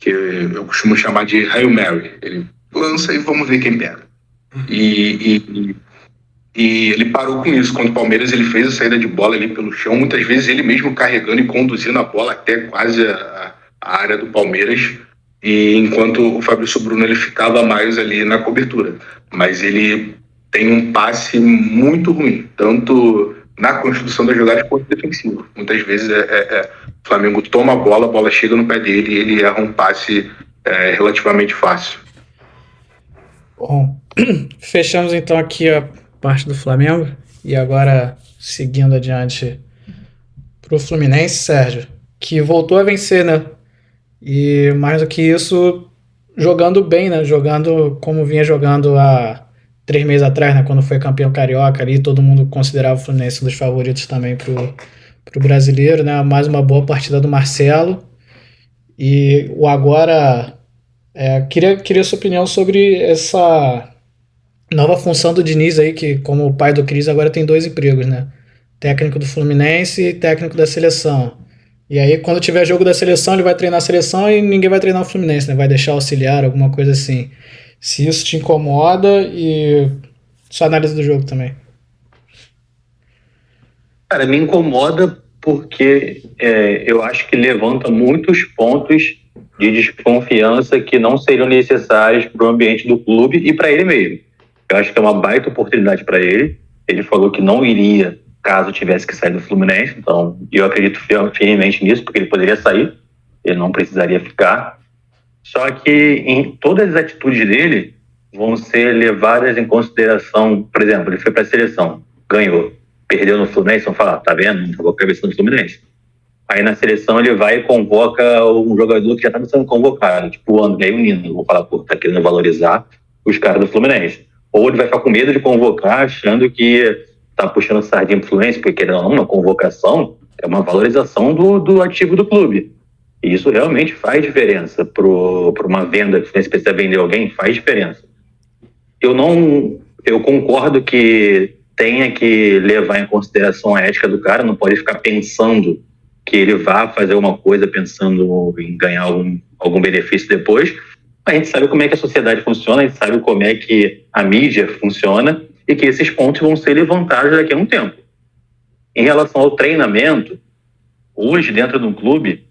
eu costumo chamar de Hail Mary. Ele lança e vamos ver quem pega. E ele parou com isso. Quando o Palmeiras ele fez a saída de bola ali pelo chão, muitas vezes ele mesmo carregando e conduzindo a bola até quase a área do Palmeiras, e enquanto o Fabrício Bruno ele ficava mais ali na cobertura. Mas ele tem um passe muito ruim, tanto na construção das jogadas quanto defensivo. Muitas vezes o Flamengo toma a bola chega no pé dele e ele erra um passe relativamente fácil. Bom, fechamos então aqui a parte do Flamengo e agora seguindo adiante pro Fluminense, Sérgio, que voltou a vencer, né? E mais do que isso, jogando bem, né? Jogando como vinha jogando há 3 meses atrás, né? Quando foi campeão carioca ali, todo mundo considerava o Fluminense um dos favoritos também pro brasileiro, né? Mais uma boa partida do Marcelo. E o agora... queria sua opinião sobre essa nova função do Diniz aí, que como o pai do Cris agora tem 2 empregos, né? Técnico do Fluminense e técnico da seleção. E aí quando tiver jogo da seleção, ele vai treinar a seleção e ninguém vai treinar o Fluminense, né? Vai deixar auxiliar, alguma coisa assim. Se isso te incomoda e sua análise do jogo também. Cara, me incomoda porque eu acho que levanta muitos pontos de desconfiança que não seriam necessários para o ambiente do clube e para ele mesmo. Eu acho que é uma baita oportunidade para ele. Ele falou que não iria caso tivesse que sair do Fluminense, então eu acredito firmemente nisso, porque ele poderia sair. ele não precisaria ficar. Só que em todas as atitudes dele vão ser levadas em consideração. Por exemplo, ele foi para a seleção, ganhou, perdeu no Fluminense, vão falar, tá vendo? Não jogou a cabeça do Fluminense. Aí na seleção ele vai e convoca um jogador que já estava sendo convocado, tipo o André e o Nino. Vou falar, pô, tá querendo valorizar os caras do Fluminense. Ou ele vai ficar com medo de convocar, achando que tá puxando sardinha pro Fluminense, porque querendo ou não, uma convocação é uma valorização do ativo do clube. E isso realmente faz diferença para uma venda que o Fluminense precisa vender alguém, faz diferença. Eu concordo que tenha que levar em consideração a ética do cara, não pode ficar pensando que ele vá fazer uma coisa pensando em ganhar algum benefício depois. A gente sabe como é que a sociedade funciona, a gente sabe como é que a mídia funciona e que esses pontos vão ser levantados daqui a um tempo. Em relação ao treinamento, hoje dentro de um clube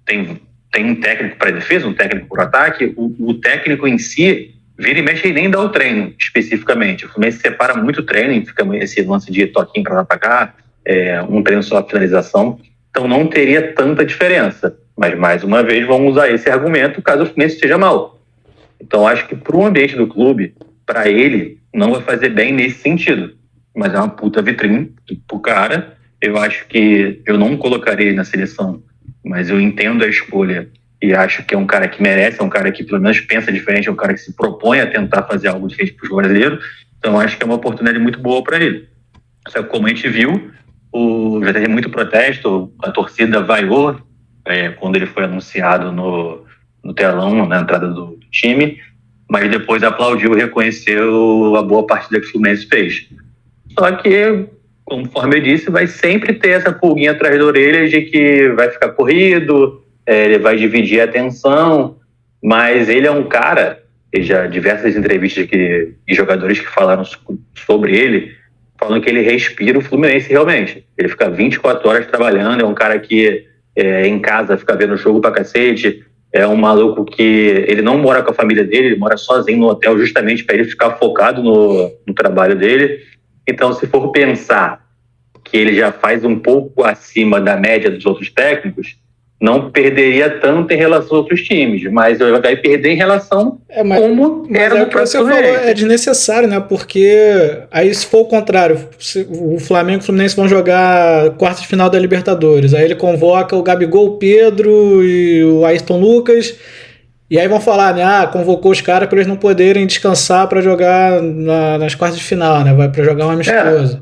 tem um técnico para defesa, um técnico para ataque. O técnico em si vira e mexe e nem dá o treino especificamente. O Fluminense separa muito o treino, fica esse lance de toquinho para lá para cá, um treino só a finalização. Então não teria tanta diferença. Mas, mais uma vez, vamos usar esse argumento caso o Fluminense esteja mal. Então acho que para o ambiente do clube, para ele, não vai fazer bem nesse sentido. Mas é uma puta vitrine pro cara. Eu acho que eu não colocarei ele na seleção, mas eu entendo a escolha e acho que é um cara que merece, é um cara que pelo menos pensa diferente, é um cara que se propõe a tentar fazer algo diferente para o brasileiro. Então acho que é uma oportunidade muito boa para ele. Só que como a gente viu, já teve muito protesto, a torcida vaiou quando ele foi anunciado no telão, na entrada do time, mas depois aplaudiu e reconheceu a boa partida que o Fluminense fez. Só que, conforme eu disse, vai sempre ter essa pulguinha atrás da orelha de que vai ficar corrido, ele vai dividir a atenção, mas ele é um cara, e já diversas entrevistas de jogadores que falaram sobre ele, falam que ele respira o Fluminense realmente. Ele fica 24 horas trabalhando, é um cara que em casa fica vendo o jogo pra cacete, é um maluco que ele não mora com a família dele, ele mora sozinho no hotel justamente para ele ficar focado no trabalho dele. Então, se for pensar que ele já faz um pouco acima da média dos outros técnicos, não perderia tanto em relação aos outros times, mas vai perder em relação como era no próximo ano. É desnecessário, né? Porque aí, se for o contrário, o Flamengo e o Fluminense vão jogar quarta de final da Libertadores, aí ele convoca o Gabigol, o Pedro e o Ayrton Lucas, e aí vão falar, né? Convocou os caras para eles não poderem descansar para jogar nas quartas de final, né? Vai para jogar um amistoso.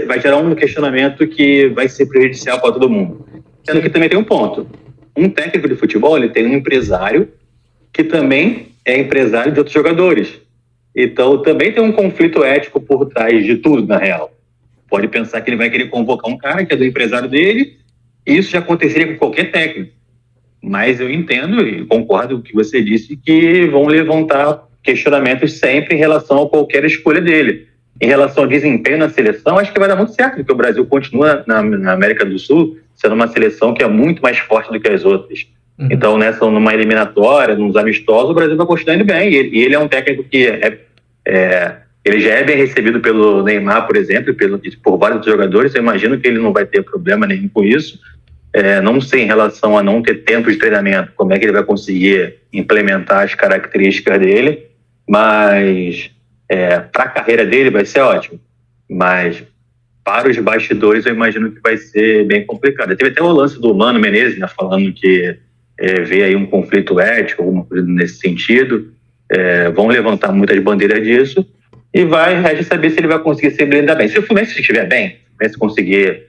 Vai gerar um questionamento que vai ser prejudicial para todo mundo. Sendo que também tem um ponto. Um técnico de futebol, ele tem um empresário que também é empresário de outros jogadores. Então, também tem um conflito ético por trás de tudo, na real. Pode pensar que ele vai querer convocar um cara que é do empresário dele, e isso já aconteceria com qualquer técnico. Mas eu entendo e concordo com o que você disse, que vão levantar questionamentos sempre em relação a qualquer escolha dele. Em relação ao desempenho na seleção, acho que vai dar muito certo, porque o Brasil continua na América do Sul sendo uma seleção que é muito mais forte do que as outras. Uhum. Então, numa eliminatória, nos amistosos, o Brasil vai continuar indo bem. E ele é um técnico que ele já é bem recebido pelo Neymar, por exemplo, por vários jogadores. Eu imagino que ele não vai ter problema nenhum com isso. Não sei em relação a não ter tempo de treinamento, como é que ele vai conseguir implementar as características dele, mas para a carreira dele vai ser ótimo. Mas para os bastidores eu imagino que vai ser bem complicado. Teve até o lance do Mano Menezes, né, falando que vê aí um conflito ético, alguma coisa nesse sentido. Vão levantar muitas bandeiras disso e resta saber se ele vai conseguir se blindar bem. Se o Fluminense estiver bem, se conseguir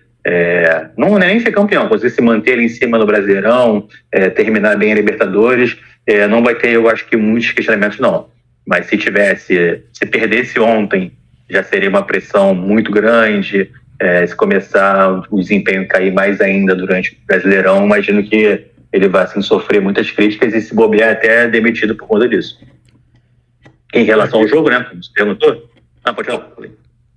não é nem ser campeão, conseguir se manter ali em cima no Brasileirão, terminar bem a Libertadores, não vai ter, eu acho que, muitos questionamentos não. Mas se perdesse ontem, já seria uma pressão muito grande. Se começar o desempenho cair mais ainda durante o Brasileirão, imagino que ele vai assim, sofrer muitas críticas e se bobear até demitido por conta disso. Em relação ao jogo, né? Como você perguntou? Pode falar.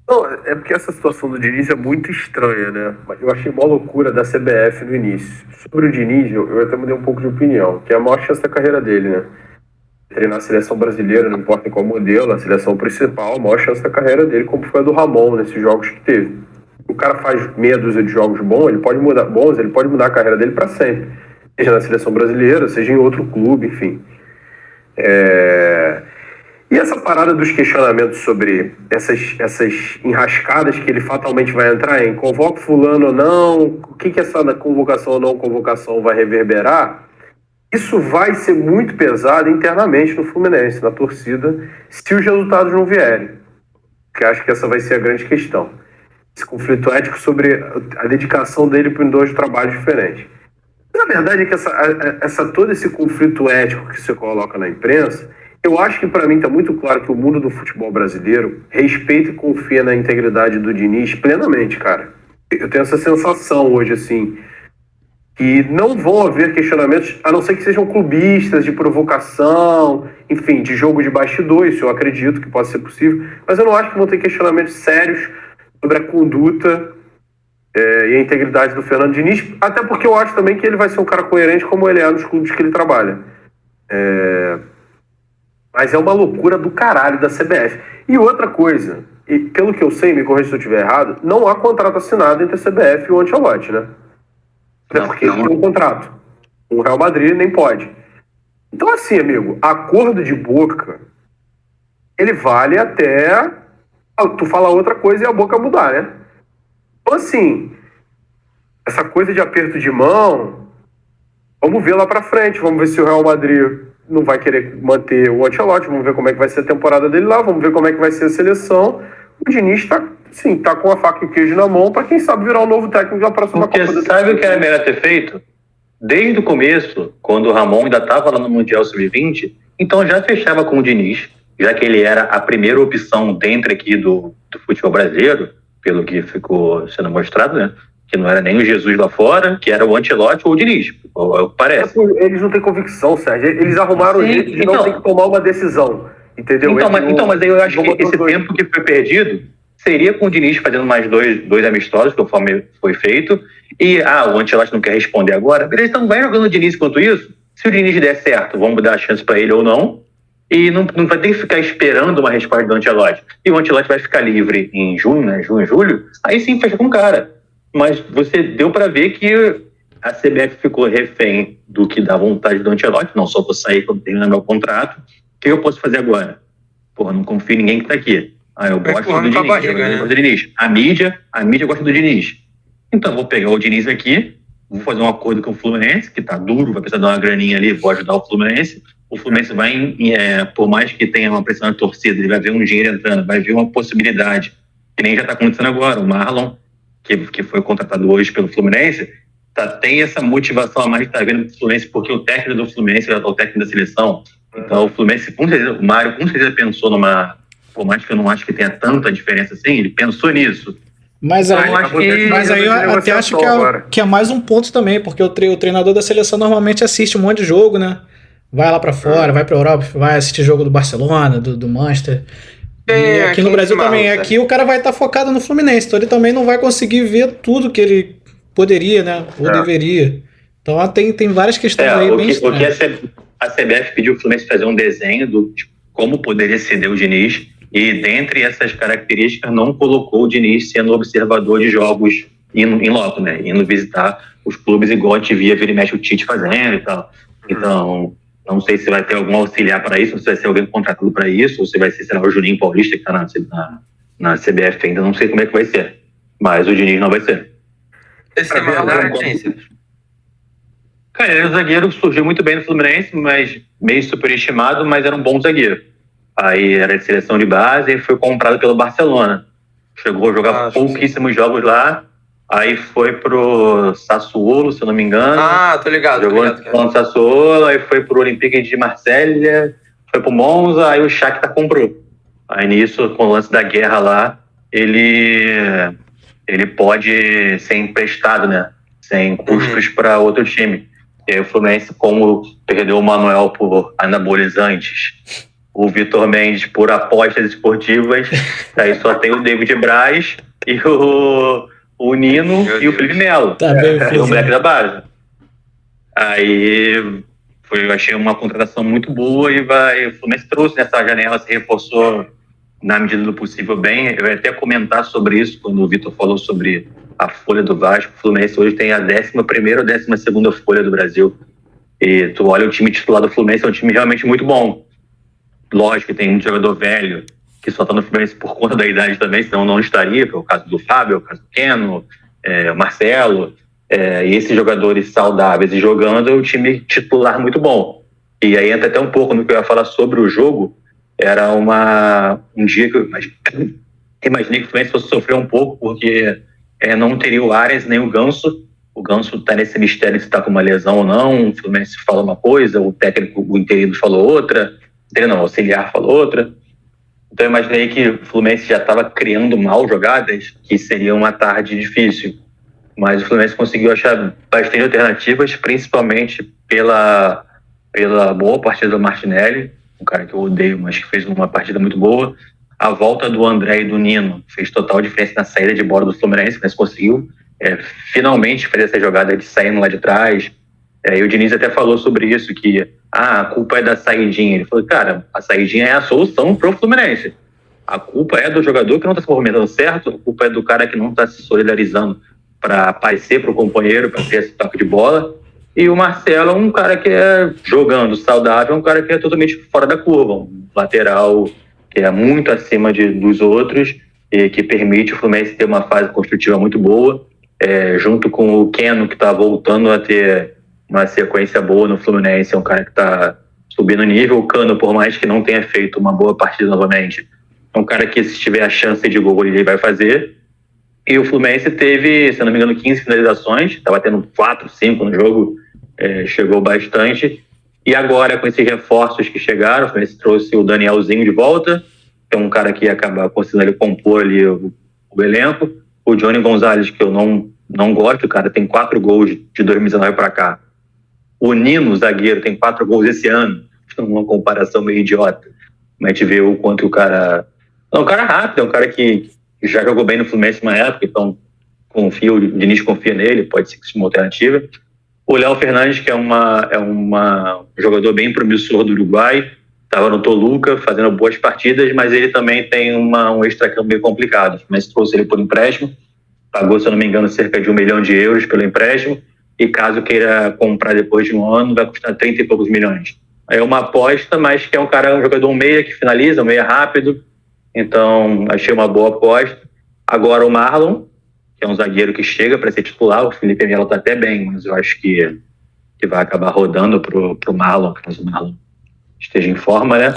Não, é porque essa situação do Diniz é muito estranha, né? Eu achei uma loucura da CBF no início. Sobre o Diniz, eu até mudei um pouco de opinião, que é a maior chance da carreira dele, né? Treinar a seleção brasileira, não importa em qual modelo, a seleção principal, a maior chance da carreira dele, como foi a do Ramon nesses jogos que teve. O cara faz meia dúzia de jogos bons, ele pode mudar a carreira dele para sempre. seja na seleção brasileira, seja em outro clube, enfim. E essa parada dos questionamentos sobre essas enrascadas que ele fatalmente vai entrar em convoca fulano ou não, o que essa convocação ou não convocação vai reverberar, isso vai ser muito pesado internamente no Fluminense, na torcida, se os resultados não vierem. Porque acho que essa vai ser a grande questão. Esse conflito ético sobre a dedicação dele para dois trabalhos diferentes. Mas a verdade é que todo esse conflito ético que você coloca na imprensa, eu acho que para mim está muito claro que o mundo do futebol brasileiro respeita e confia na integridade do Diniz plenamente, cara. Eu tenho essa sensação hoje, assim, que não vão haver questionamentos, a não ser que sejam clubistas, de provocação, enfim, de jogo de bastidor, isso eu acredito que pode ser possível, mas eu não acho que vão ter questionamentos sérios sobre a conduta e a integridade do Fernando Diniz, até porque eu acho também que ele vai ser um cara coerente como ele é nos clubes que ele trabalha. Mas é uma loucura do caralho da CBF. E outra coisa, e pelo que eu sei, me corrija se eu estiver errado, não há contrato assinado entre a CBF e o Ancelotti, né? Até porque ele tem um contrato. O Real Madrid nem pode. Então, assim, amigo, acordo de boca, ele vale até tu falar outra coisa e a boca mudar, né? Então, assim, essa coisa de aperto de mão, vamos ver lá pra frente, vamos ver se o Real Madrid não vai querer manter o Ancelotti, vamos ver como é que vai ser a temporada dele lá, vamos ver como é que vai ser a seleção. O Diniz tá com a faca e o queijo na mão para quem sabe virar o novo técnico da próxima Copa. Porque sabe o que era melhor ter feito? Desde o começo, quando o Ramon ainda estava lá no Mundial Sub-20, então já fechava com o Diniz, já que ele era a primeira opção dentro aqui do futebol brasileiro, pelo que ficou sendo mostrado, né? Que não era nem o Jesus lá fora, que era o Ancelotti ou o Diniz, parece. Eles não têm convicção, Sérgio. Eles arrumaram o jeito de não ter que tomar uma decisão, entendeu? Mas aí eu acho que esse tempo que foi perdido seria com o Diniz fazendo mais dois amistosos, conforme foi feito, e o Ancelotti não quer responder agora, beleza, então vai jogando o Diniz enquanto isso, se o Diniz der certo, vamos dar a chance para ele ou não, e não vai ter que ficar esperando uma resposta do Ancelotti. E o Ancelotti vai ficar livre em junho, né, julho, aí sim fecha com o cara. Mas você deu para ver que a CBF ficou refém do que dá vontade do Ancelotti, não só vou sair quando terminar meu contrato, o que eu posso fazer agora? Porra, não confio em ninguém que tá aqui. Eu gosto do Diniz. A mídia gosta do Diniz. Então vou pegar o Diniz aqui, vou fazer um acordo com o Fluminense, que tá duro, vai precisar dar uma graninha ali, vou ajudar o Fluminense. O Fluminense vai, por mais que tenha uma pressão da torcida, ele vai ver um dinheiro entrando, vai ver uma possibilidade, que nem já tá acontecendo agora. O Marlon, que foi contratado hoje pelo Fluminense, tem essa motivação a mais de estar vendo o Fluminense, porque o técnico do Fluminense é o técnico da seleção. Então o Fluminense, o Mário com certeza pensou por mais que eu não acho que tenha tanta diferença assim, ele pensou nisso. Mas aí eu até acho que é mais um ponto também, porque o treinador da seleção normalmente assiste um monte de jogo, né? Vai lá pra fora, vai pra Europa, vai assistir jogo do Barcelona, do Manchester. E aqui no Brasil também. Aqui o cara vai estar focado no Fluminense, então ele também não vai conseguir ver tudo que ele poderia, né? Ou deveria. Então tem várias questões aí bem estranhas. A CBF pediu o Fluminense fazer um desenho de como poderia ceder o Diniz, e dentre essas características não colocou o Diniz sendo observador de jogos em loco, né? Indo visitar os clubes igual a gente via vira e mexe o Tite fazendo e tal. Então, não sei se vai ter algum auxiliar para isso, ou se vai ser alguém contratado para isso, ou se vai ser, sei lá, o Juninho Paulista que está na CBF ainda, não sei como é que vai ser. Mas o Diniz não vai ser. Esse é verdade, cara, ele era um zagueiro que surgiu muito bem no Fluminense, mas meio superestimado, mas era um bom zagueiro. Aí era de seleção de base e foi comprado pelo Barcelona. Chegou a jogar pouquíssimos jogos lá, aí foi pro Sassuolo, se eu não me engano. Tô ligado. Jogou no Sassuolo, aí foi pro Olympique de Marselha, foi pro Monza, aí o Shakhtar comprou. Aí nisso, com o lance da guerra lá, ele pode ser emprestado, né? Sem custos para outro time. E aí o Fluminense, como perdeu o Manuel por anabolizantes, o Vitor Mendes por apostas esportivas, aí só tem o David Braz e o Nino e o Felipe Melo, o moleque da base. Aí eu achei uma contratação muito boa e o Fluminense trouxe nessa janela, se reforçou na medida do possível bem. Eu ia até comentar sobre isso quando o Vitor falou sobre a folha do Vasco. O Fluminense hoje tem a 11ª ou 12ª folha do Brasil. E tu olha o time titular do Fluminense, é um time realmente muito bom. Lógico que tem um jogador velho que só tá no Fluminense por conta da idade também, senão não estaria, que é o caso do Fábio, o caso do Keno, o Marcelo, e esses jogadores saudáveis e jogando, é um time titular muito bom. E aí entra até um pouco no que eu ia falar sobre o jogo. Era um dia que eu imaginei que o Fluminense fosse sofrer um pouco, porque não teria o Arias nem o Ganso. O Ganso está nesse mistério se está com uma lesão ou não. O Fluminense falou uma coisa, o técnico, o interino falou outra, o auxiliar falou outra. Então eu imaginei que o Fluminense já estava criando mal jogadas, que seria uma tarde difícil. Mas o Fluminense conseguiu achar bastante alternativas, principalmente pela boa partida do Martinelli, um cara que eu odeio, mas que fez uma partida muito boa. A volta do André e do Nino fez total diferença na saída de bola do Fluminense, mas conseguiu finalmente fazer essa jogada de saindo lá de trás. E o Diniz até falou sobre isso, que a culpa é da saidinha. Ele falou, cara, a saidinha é a solução pro Fluminense. A culpa é do jogador que não está se movimentando certo, a culpa é do cara que não está se solidarizando para aparecer pro companheiro, para ter esse toque de bola. E o Marcelo é um cara que jogando saudável, um cara que é totalmente fora da curva, um lateral que é muito acima dos outros e que permite o Fluminense ter uma fase construtiva muito boa, junto com o Keno, que está voltando a ter uma sequência boa no Fluminense, é um cara que está subindo o nível. O Cano, por mais que não tenha feito uma boa partida novamente, é um cara que, se tiver a chance de gol, ele vai fazer. E o Fluminense teve, se não me engano, 15 finalizações, estava tendo 4, 5 no jogo, chegou bastante. E agora, com esses reforços que chegaram, o Fluminense trouxe o Danielzinho de volta, que é um cara que acaba conseguindo compor ali o elenco. O Johnny Gonzalez, que eu não gosto, o cara tem 4 gols de 2019 para cá. O Nino, zagueiro, tem 4 gols esse ano. Uma comparação meio idiota. Mas a gente vê o quanto o cara... É um cara rápido, é um cara que já jogou bem no Fluminense uma época, então o Diniz confia nele, pode ser uma alternativa. O Léo Fernandes, que é um jogador bem promissor do Uruguai, estava no Toluca fazendo boas partidas, mas ele também tem um extracampo meio complicado. Mas trouxe ele por empréstimo, pagou, se eu não me engano, cerca de 1 milhão de euros pelo empréstimo, e caso queira comprar depois de um ano, vai custar 30 e poucos milhões. É uma aposta, mas que é um jogador meia que finaliza, um meia rápido, então achei uma boa aposta. Agora o Marlon, que é um zagueiro que chega para ser titular, o Felipe Melo está até bem, mas eu acho que vai acabar rodando pro Marlon, caso o Marlon esteja em forma, né?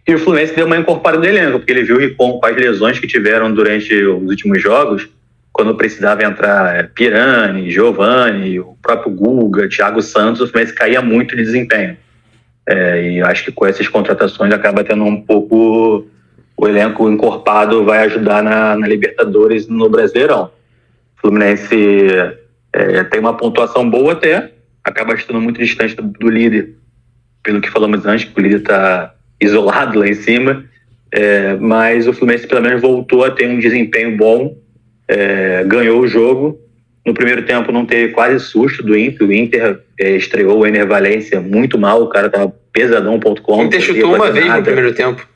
E o Fluminense deu uma encorpada no elenco, porque ele viu o Ricon com as lesões que tiveram durante os últimos jogos, quando precisava entrar Pirani, Giovani, o próprio Guga, Thiago Santos, o Fluminense caía muito de desempenho. E acho que com essas contratações acaba tendo um pouco... O elenco encorpado vai ajudar na Libertadores no Brasileirão. O Fluminense tem uma pontuação boa até, acaba estando muito distante do líder, pelo que falamos antes, que o líder está isolado lá em cima, mas o Fluminense pelo menos voltou a ter um desempenho bom, ganhou o jogo. No primeiro tempo não teve quase susto do Inter. O Inter estreou o Ener Valencia muito mal, o cara estava pesadão.com. O Inter chutou uma vez no primeiro tempo.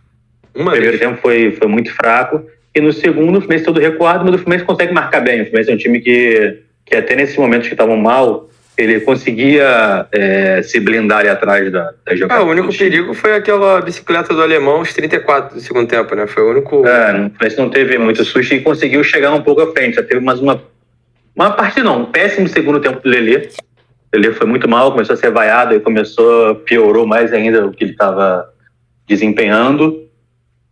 O primeiro tempo foi muito fraco, e no segundo o Fluminense todo recuado, mas o Fluminense consegue marcar bem. O Fluminense é um time que até nesses momentos que estavam mal, ele conseguia se blindar ali atrás da jogada. O único perigo foi aquela bicicleta do alemão, os 34 do segundo tempo, né? Foi o único... O Fluminense não teve muito susto e conseguiu chegar um pouco à frente. Já teve mais uma partida, um péssimo segundo tempo do Lelê. O Lelê foi muito mal, começou a ser vaiado e piorou mais ainda o que ele estava desempenhando.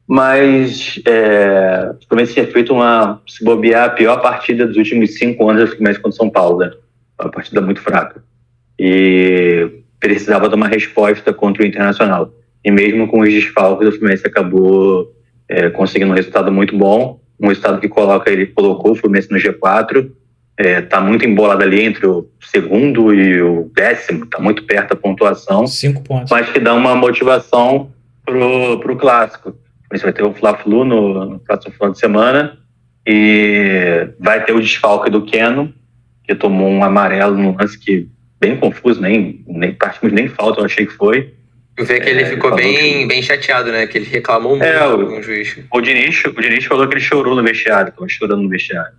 Mas o Fluminense tinha feito se bobear, a pior partida dos últimos 5 anos do Fluminense contra o São Paulo, né? Uma partida muito fraca. E precisava de uma resposta contra o Internacional. E mesmo com os desfalques, o Fluminense acabou conseguindo um resultado muito bom. Um resultado que colocou o Fluminense no G4. Está muito embolado ali entre o segundo e o 10º. Está muito perto da pontuação. 5 pontos. Mas que dá uma motivação pro Clássico. Você vai ter o Fla-Flu no próximo final de semana e vai ter o desfalque do Keno, que tomou um amarelo num lance que bem confuso, nem falta, eu achei que foi. Eu vi que ele ficou bem chateado, né? Que ele reclamou muito com o juiz. O Diniz falou que ele chorou no vestiário, estava chorando no vestiário.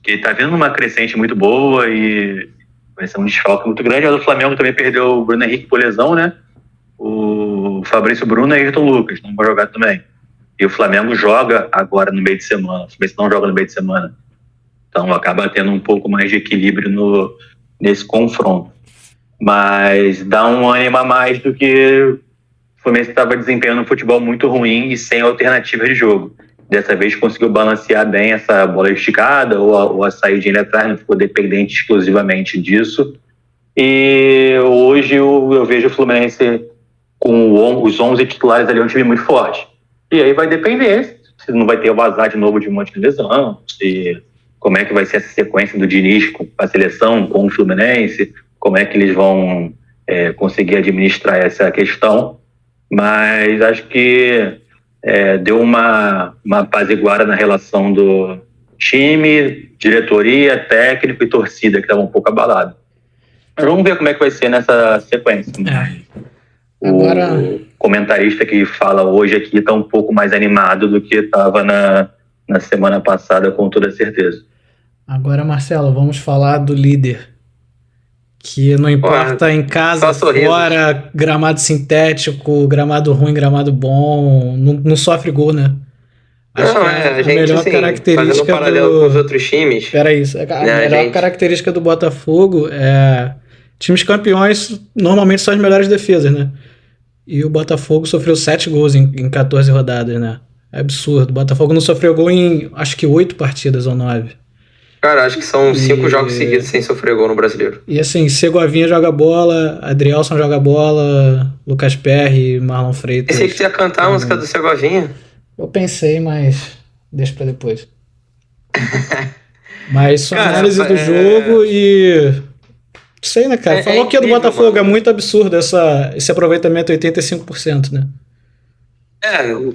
que tá vindo numa crescente muito boa e vai ser um desfalque muito grande. O Flamengo também perdeu o Bruno Henrique por lesão, né? O Fabrício Bruno e o Ayrton Lucas não vão jogar também. E o Flamengo joga agora no meio de semana. O Fluminense não joga no meio de semana. Então acaba tendo um pouco mais de equilíbrio nesse confronto. Mas dá um ânimo a mais do que o Fluminense estava desempenhando um futebol muito ruim e sem alternativa de jogo. Dessa vez conseguiu balancear bem essa bola esticada ou a saída atrás, não ficou dependente exclusivamente disso. E hoje eu vejo o Fluminense com os 11 titulares ali, é um time muito forte. E aí vai depender se não vai ter o vazar de novo de um monte de lesão, como é que vai ser essa sequência do Diniz com a seleção, com o Fluminense, como é que eles vão conseguir administrar essa questão. Mas acho que deu uma apaziguada na relação do time, diretoria, técnico e torcida, que estava um pouco abalado. Mas vamos ver como é que vai ser nessa sequência. Agora... O comentarista que fala hoje aqui está um pouco mais animado do que estava na semana passada, com toda certeza. Agora, Marcelo, vamos falar do líder. Que não importa em casa, fora, gramado sintético, gramado ruim, gramado bom, não sofre gol, né? Acho que a gente, melhor característica fazendo um paralelo com os outros times. A melhor característica do Botafogo é... Times campeões normalmente são as melhores defesas, né? E o Botafogo sofreu 7 gols em 14 rodadas, né? É absurdo. O Botafogo não sofreu gol em, acho que 8 partidas ou 9. Cara, acho que são 5 jogos seguidos sem sofrer gol no Brasileiro. E assim, Segovinha joga bola, Adrielson joga bola, Lucas Perry, Marlon Freitas. Pensei que você ia cantar a música do Segovinha. Eu pensei, mas deixa pra depois. Mas só análise do jogo e... Não sei, né, cara? Falou que é do Botafogo, mano. É muito absurdo esse aproveitamento 85%, né? Cara, não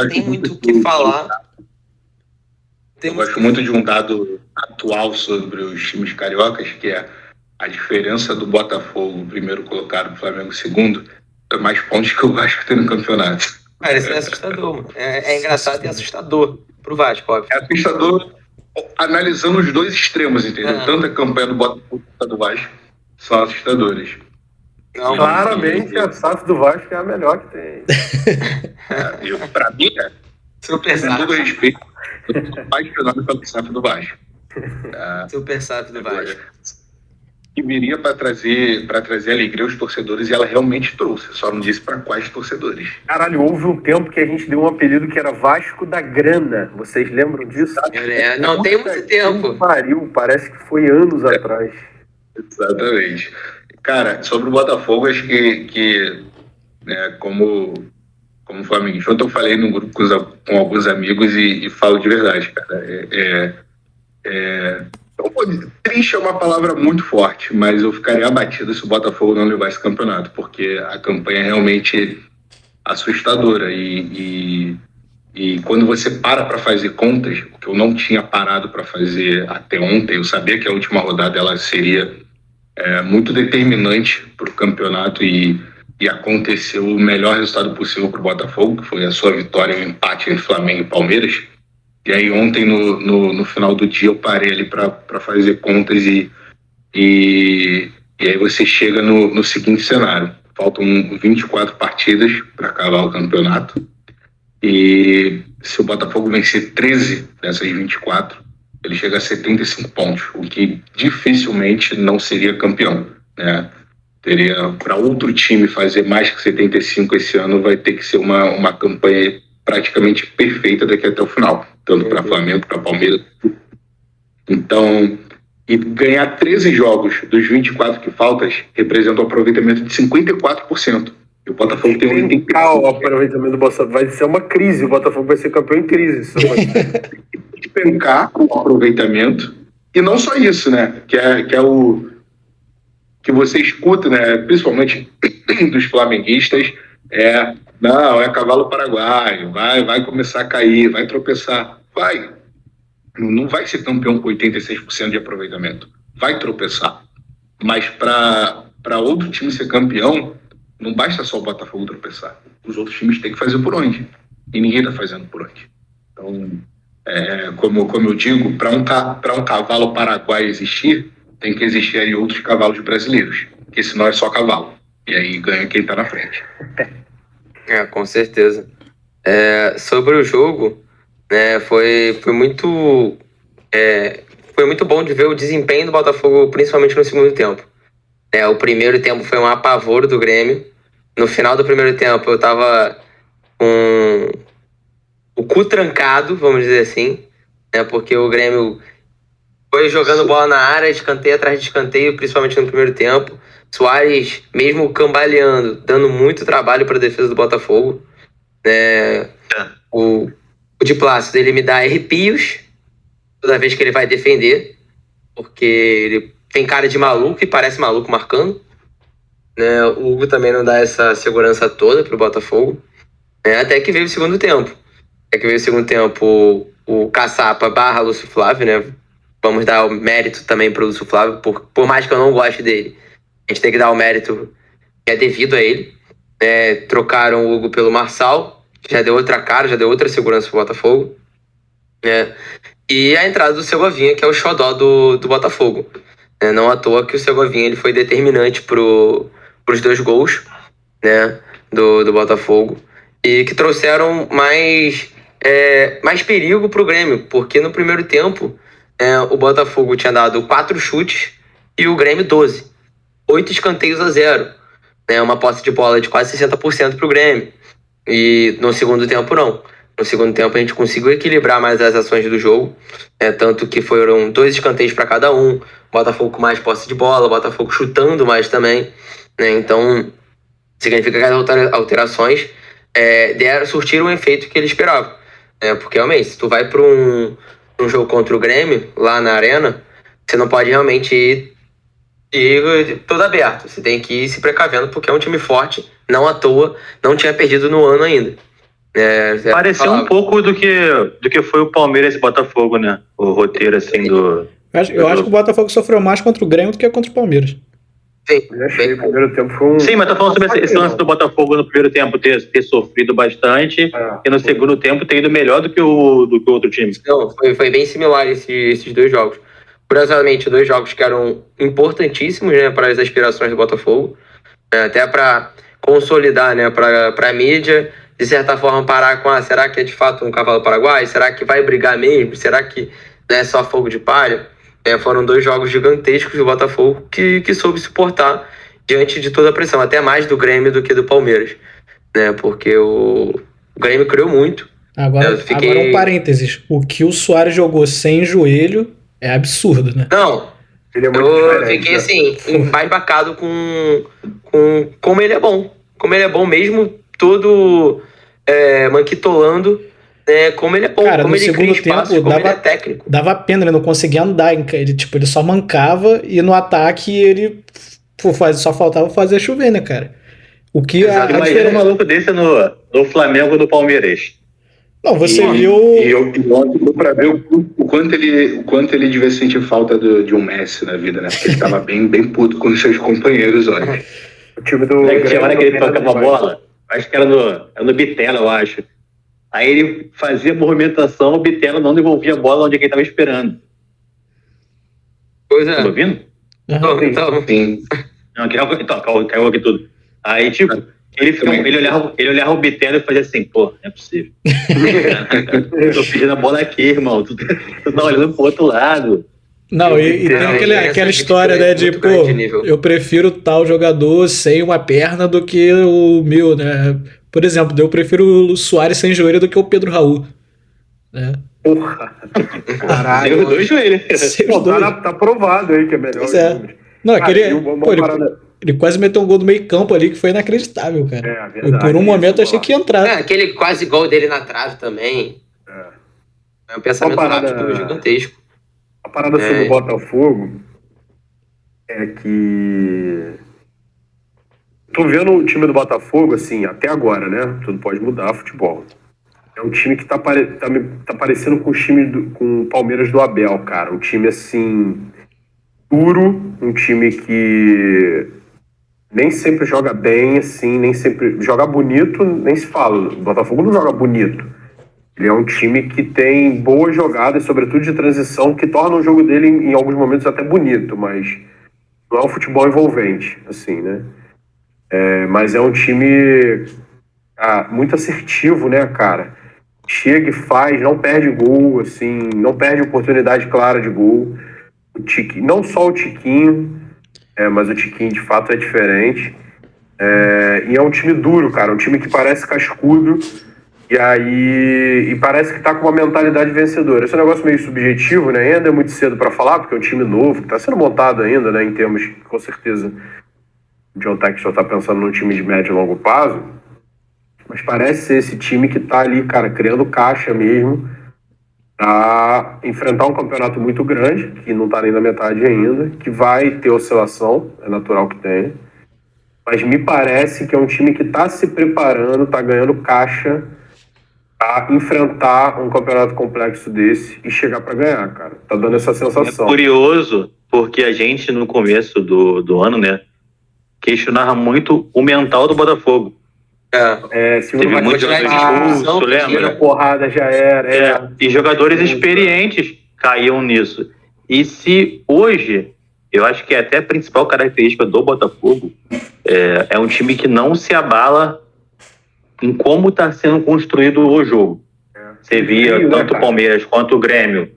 tem muito o que falar. Eu gosto muito de um dado atual sobre os times cariocas, que é a diferença do Botafogo, primeiro colocado, pro Flamengo segundo, é mais pontos que o Vasco tem no campeonato. Cara, isso é assustador, mano. É engraçado e assustador pro Vasco, óbvio. É assustador analisando os dois extremos, entendeu? Tanto a campanha do Botafogo quanto a do Vasco são assustadores. Não, claramente a SAF do Vasco é a melhor que tem. Pra mim, Super com todo respeito, eu sou apaixonado pelo SAF do Vasco. Super SAF do Vasco. Que viria para trazer alegria aos torcedores, e ela realmente trouxe, só não disse para quais torcedores. Caralho, houve um tempo que a gente deu um apelido que era Vasco da Grana. Vocês lembram disso? Não tem muito tempo. Pariu, parece que foi anos atrás. Exatamente. Cara, sobre o Botafogo, acho que como flamenguista, ontem eu falei num grupo com alguns amigos e falo de verdade, cara. Triste é uma palavra muito forte, mas eu ficaria abatido se o Botafogo não levar esse campeonato, porque a campanha é realmente assustadora e quando você para fazer contas, o que eu não tinha parado para fazer até ontem, eu sabia que a última rodada ela seria muito determinante para o campeonato e aconteceu o melhor resultado possível para o Botafogo, que foi a sua vitória e o empate entre Flamengo e Palmeiras. E aí ontem, no final do dia, eu parei ali para fazer contas e aí você chega no seguinte cenário. Faltam 24 partidas para acabar o campeonato. E se o Botafogo vencer 13 dessas 24, ele chega a 75 pontos, o que dificilmente não seria campeão, né? Teria, para outro time fazer mais que 75 esse ano, vai ter que ser uma campanha praticamente perfeita daqui até o final, tanto para Flamengo, para Palmeiras. Então, e ganhar 13 jogos dos 24 que faltam representa um aproveitamento de 54%. E o Botafogo tem um... O aproveitamento do Botafogo vai ser uma crise, o Botafogo vai ser campeão em crise. Despencar o aproveitamento, e não só isso, né, que é o que você escuta, né, principalmente dos flamenguistas, não, é cavalo paraguaio, vai começar a cair, vai tropeçar. Não vai ser campeão com 86% de aproveitamento. Vai tropeçar. Mas para outro time ser campeão, não basta só o Botafogo tropeçar. Os outros times têm que fazer por onde. E ninguém está fazendo por onde. Então, Como eu digo, para um cavalo paraguai existir, tem que existir aí outros cavalos brasileiros, porque senão é só cavalo. E aí ganha quem tá na frente. Com certeza. Sobre o jogo, né, foi muito bom de ver o desempenho do Botafogo, principalmente no segundo tempo. O primeiro tempo foi um apavoro do Grêmio. No final do primeiro tempo eu tava com o cu trancado, vamos dizer assim, né, porque o Grêmio foi jogando bola na área, escanteio atrás de escanteio, principalmente no primeiro tempo. Soares, mesmo cambaleando, dando muito trabalho para a defesa do Botafogo. O de Plácido, ele me dá arrepios toda vez que ele vai defender, porque ele tem cara de maluco e parece maluco marcando. O Hugo também não dá essa segurança toda pro Botafogo. Até que veio o segundo tempo. O Caçapa / Lúcio Flávio, né? Vamos dar o mérito também pro Lúcio Flávio, por mais que eu não goste dele. A gente tem que dar o mérito que é devido a ele. Trocaram o Hugo pelo Marçal, que já deu outra cara, já deu outra segurança pro Botafogo. E a entrada do Segovinha, que é o xodó do Botafogo. Não à toa que o Segovinha ele foi determinante pros 2 gols, né, do Botafogo. E que trouxeram mais perigo pro Grêmio, porque no primeiro tempo o Botafogo tinha dado 4 chutes e o Grêmio 12. 8 escanteios a 0. Uma posse de bola de quase 60% pro Grêmio. E no segundo tempo não. No segundo tempo a gente conseguiu equilibrar mais as ações do jogo. Tanto que foram 2 escanteios para cada um. Botafogo com mais posse de bola, Botafogo chutando mais também. Então significa que as alterações surtiram o efeito que ele esperava. Porque realmente, se tu vai para um jogo contra o Grêmio, lá na arena, você não pode realmente ir todo aberto. Você tem que ir se precavendo, porque é um time forte, não à toa, não tinha perdido no ano ainda. Pareceu um pouco do que foi o Palmeiras e Botafogo, né? O roteiro, assim, do... Eu acho que o Botafogo sofreu mais contra o Grêmio do que contra o Palmeiras. Sim, o primeiro tempo foi um... Sim, mas tô falando sobre esse lance do Botafogo no primeiro tempo ter sofrido bastante e no segundo tempo ter ido melhor do que o outro time. Não, foi bem similar esses 2 jogos. Curiosamente, 2 jogos que eram importantíssimos, né, para as aspirações do Botafogo, até para consolidar, né, para a mídia, de certa forma parar com será que é de fato um cavalo paraguai? Será que vai brigar mesmo? Será que não é só fogo de palha? Foram 2 jogos gigantescos do Botafogo que soube suportar diante de toda a pressão, até mais do Grêmio do que do Palmeiras, né? Porque o Grêmio criou muito. Agora um parênteses, o que o Soares jogou sem joelho é absurdo, né? Não, eu fiquei assim, embasbacado com como ele é bom. Como ele é bom mesmo, todo manquitolando, como ele é bom, cara, como no ele segundo cria espaço, tempo, como ele é técnico. Dava pena, ele não conseguia andar, ele só mancava e no ataque ele só faltava fazer chover, né, cara? O que Imagina um maluco desse no Flamengo ou no Palmeiras. Não, você viu... E ontem deu pra ver o quanto ele devia sentir falta de um Messi na vida, né? Porque ele tava bem puto com os seus companheiros, olha. O time do... Tinha hora que ele tocava a bola, acho que era no Bitelo, eu acho. Aí ele fazia movimentação, o Bitelo não devolvia a bola onde ele estava esperando. Pois é. Tá ouvindo? Sim. Não, caiu aqui tudo. Aí, tipo, ele olhava o Bitelo e fazia assim, pô, não é possível. Eu tô pedindo a bola aqui, irmão. Tu tá olhando pro outro lado. Não, e tem aquela história, né, de, pô, eu prefiro tal jogador sem uma perna do que o meu, né? Por exemplo, eu prefiro o Soares sem joelho do que o Pedro Raul, né? Porra! Caralho! Sem os 2 joelhos. Tá provado aí que é melhor. Não, ele quase meteu um gol do meio campo ali que foi inacreditável, cara. Verdade, por um momento eu achei que ia entrar. Aquele quase gol dele na trave também. É um pensamento rápido gigantesco. A parada sobre o Botafogo é que... Tô vendo o time do Botafogo, assim, até agora, né? Tudo pode mudar, futebol. É um time que tá parecendo com com o Palmeiras do Abel, cara. Um time, assim, duro, um time que nem sempre joga bem, assim, nem sempre... Joga bonito, nem se fala. O Botafogo não joga bonito. Ele é um time que tem boas jogadas, sobretudo de transição, que tornam o jogo dele, em alguns momentos, até bonito, mas não é um futebol envolvente, assim, né? Mas é um time muito assertivo, né, cara? Chega e faz, não perde gol, assim, não perde oportunidade clara de gol. Não só o Tiquinho, mas o Tiquinho, de fato, é diferente. E é um time duro, cara, um time que parece cascudo, e parece que tá com uma mentalidade vencedora. Esse é um negócio meio subjetivo, né? Ainda é muito cedo para falar, porque é um time novo, que tá sendo montado ainda, né? Em termos, com certeza, o John Textor tá pensando num time de médio e longo prazo, mas parece ser esse time que tá ali, cara, criando caixa mesmo, a enfrentar um campeonato muito grande, que não tá nem na metade ainda, que vai ter oscilação, é natural que tenha, mas me parece que é um time que tá se preparando, tá ganhando caixa a enfrentar um campeonato complexo desse e chegar para ganhar, cara. Tá dando essa sensação. É curioso, porque a gente, no começo do ano, né, questionava muito o mental do Botafogo. Teve muito expulso, lembra? Porrada já era. E jogadores experientes caíam nisso. E se hoje, eu acho que é até a principal característica do Botafogo, é um time que não se abala em como está sendo construído o jogo. Você via tanto o Palmeiras quanto o Grêmio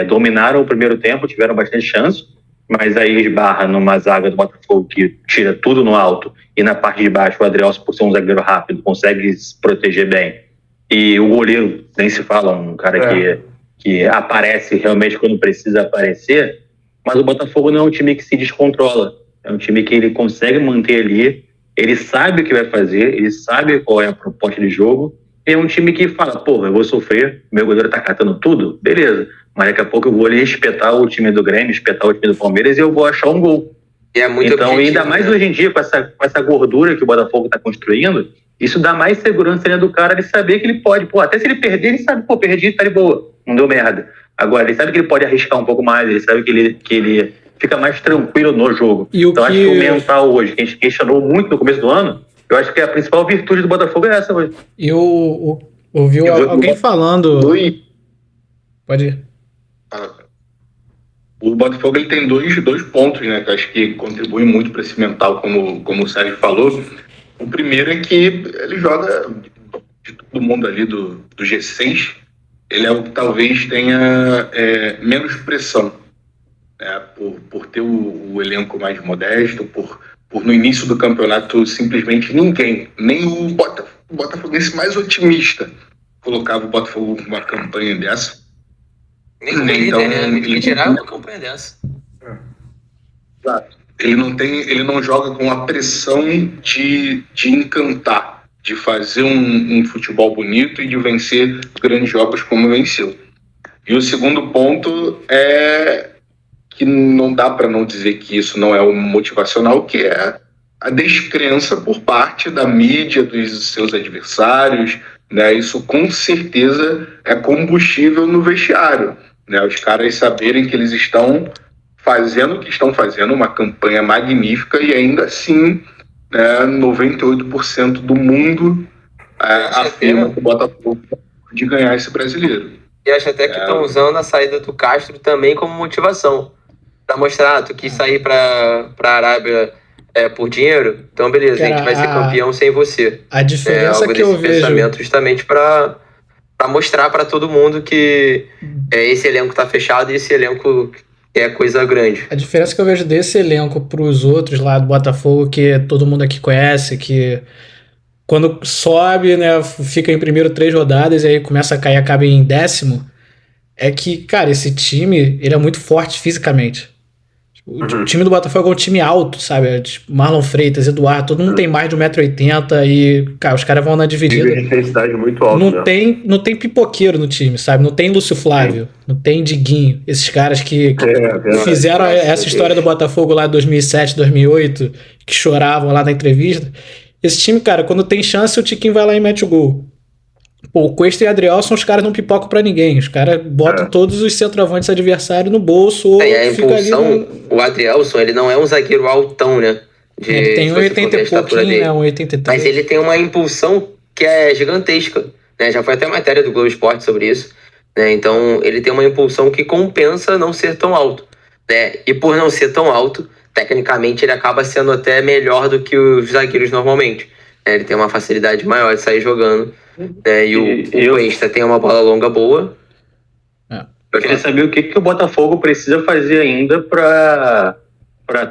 dominaram o primeiro tempo, tiveram bastante chance, mas aí esbarra numa zaga do Botafogo que tira tudo no alto, e na parte de baixo o Adrielson, por ser um zagueiro rápido, consegue se proteger bem. E o goleiro, nem se fala, um cara que aparece realmente quando precisa aparecer, mas o Botafogo não é um time que se descontrola, é um time que ele consegue manter ali. Ele sabe o que vai fazer, ele sabe qual é a proposta de jogo, e é um time que fala, eu vou sofrer, meu goleiro tá catando tudo, beleza, mas daqui a pouco eu vou ali espetar o time do Grêmio, espetar o time do Palmeiras e eu vou achar um gol. E é muito então, objetivo, ainda mais hoje em dia, com essa gordura que o Botafogo tá construindo, isso dá mais segurança dentro do cara de saber que ele pode, até se ele perder, ele sabe, perdi, tá de boa, não deu merda. Agora, ele sabe que ele pode arriscar um pouco mais, ele sabe que ele fica mais tranquilo no jogo. Então, acho que o mental hoje, que a gente questionou muito no começo do ano, eu acho que a principal virtude do Botafogo é essa hoje. E eu ouvi alguém falando... Pode ir. O Botafogo ele tem dois pontos, né, que acho que contribuem muito para esse mental, como o Sérgio falou. O primeiro é que ele joga de todo mundo ali do G6, ele é o que talvez tenha menos pressão. Por ter o elenco mais modesto, por no início do campeonato simplesmente ninguém, nem o Botafoguense mais otimista colocava o Botafogo com uma campanha dessa. Nem como líder, né? Ele tirava uma campanha dessa. Exato. Ele não joga com a pressão de encantar, de fazer um futebol bonito e de vencer grandes jogos como venceu. E o segundo ponto é que não dá para não dizer que isso não é um motivacional, que é a descrença por parte da mídia, dos seus adversários, né? Isso com certeza é combustível no vestiário, né? Os caras saberem que eles estão fazendo o que estão fazendo, uma campanha magnífica, e ainda assim, né, 98% do mundo afirma que o Botafogo pode ganhar esse brasileiro. E acho até que estão usando a saída do Castro também como motivação. Pra mostrar, tu quis sair pra Arábia por dinheiro, então beleza, a gente vai ser campeão sem você. A diferença que eu vejo... pensamento justamente pra mostrar pra todo mundo que esse elenco tá fechado e esse elenco é coisa grande. A diferença que eu vejo desse elenco pros outros lá do Botafogo, que todo mundo aqui conhece, que quando sobe, né, fica em primeiro 3 rodadas e aí começa a cair, acaba em 10º, é que, cara, esse time, ele é muito forte fisicamente. O time do Botafogo é um time alto, sabe? Tipo, Marlon Freitas, Eduardo, todo mundo tem mais de 1,80m e, cara, os caras vão na dividida. Nível de intensidade muito alto, não tem pipoqueiro no time, sabe? Não tem Lúcio Flávio, não tem Diguinho. Esses caras que fizeram essa história do Botafogo lá em 2007, 2008, que choravam lá na entrevista. Esse time, cara, quando tem chance, o Tiquinho vai lá e mete o gol. Pô, o Cuesta e o Adrielson, os caras não pipocam pra ninguém. Os caras botam todos os centroavantes adversários no bolso. E a impulsão, o Adrielson, ele não é um zagueiro altão, né? Ele tem 1,80 e pouquinho, né? 1,83. Mas ele tem uma impulsão que é gigantesca. né? Já foi até matéria do Globo Esporte sobre isso, né? Então ele tem uma impulsão que compensa não ser tão alto, né? E por não ser tão alto, tecnicamente ele acaba sendo até melhor do que os zagueiros normalmente, né? Ele tem uma facilidade maior de sair jogando, né? E o Cuesta tem uma bola longa boa. Eu queria saber o que o Botafogo precisa fazer ainda para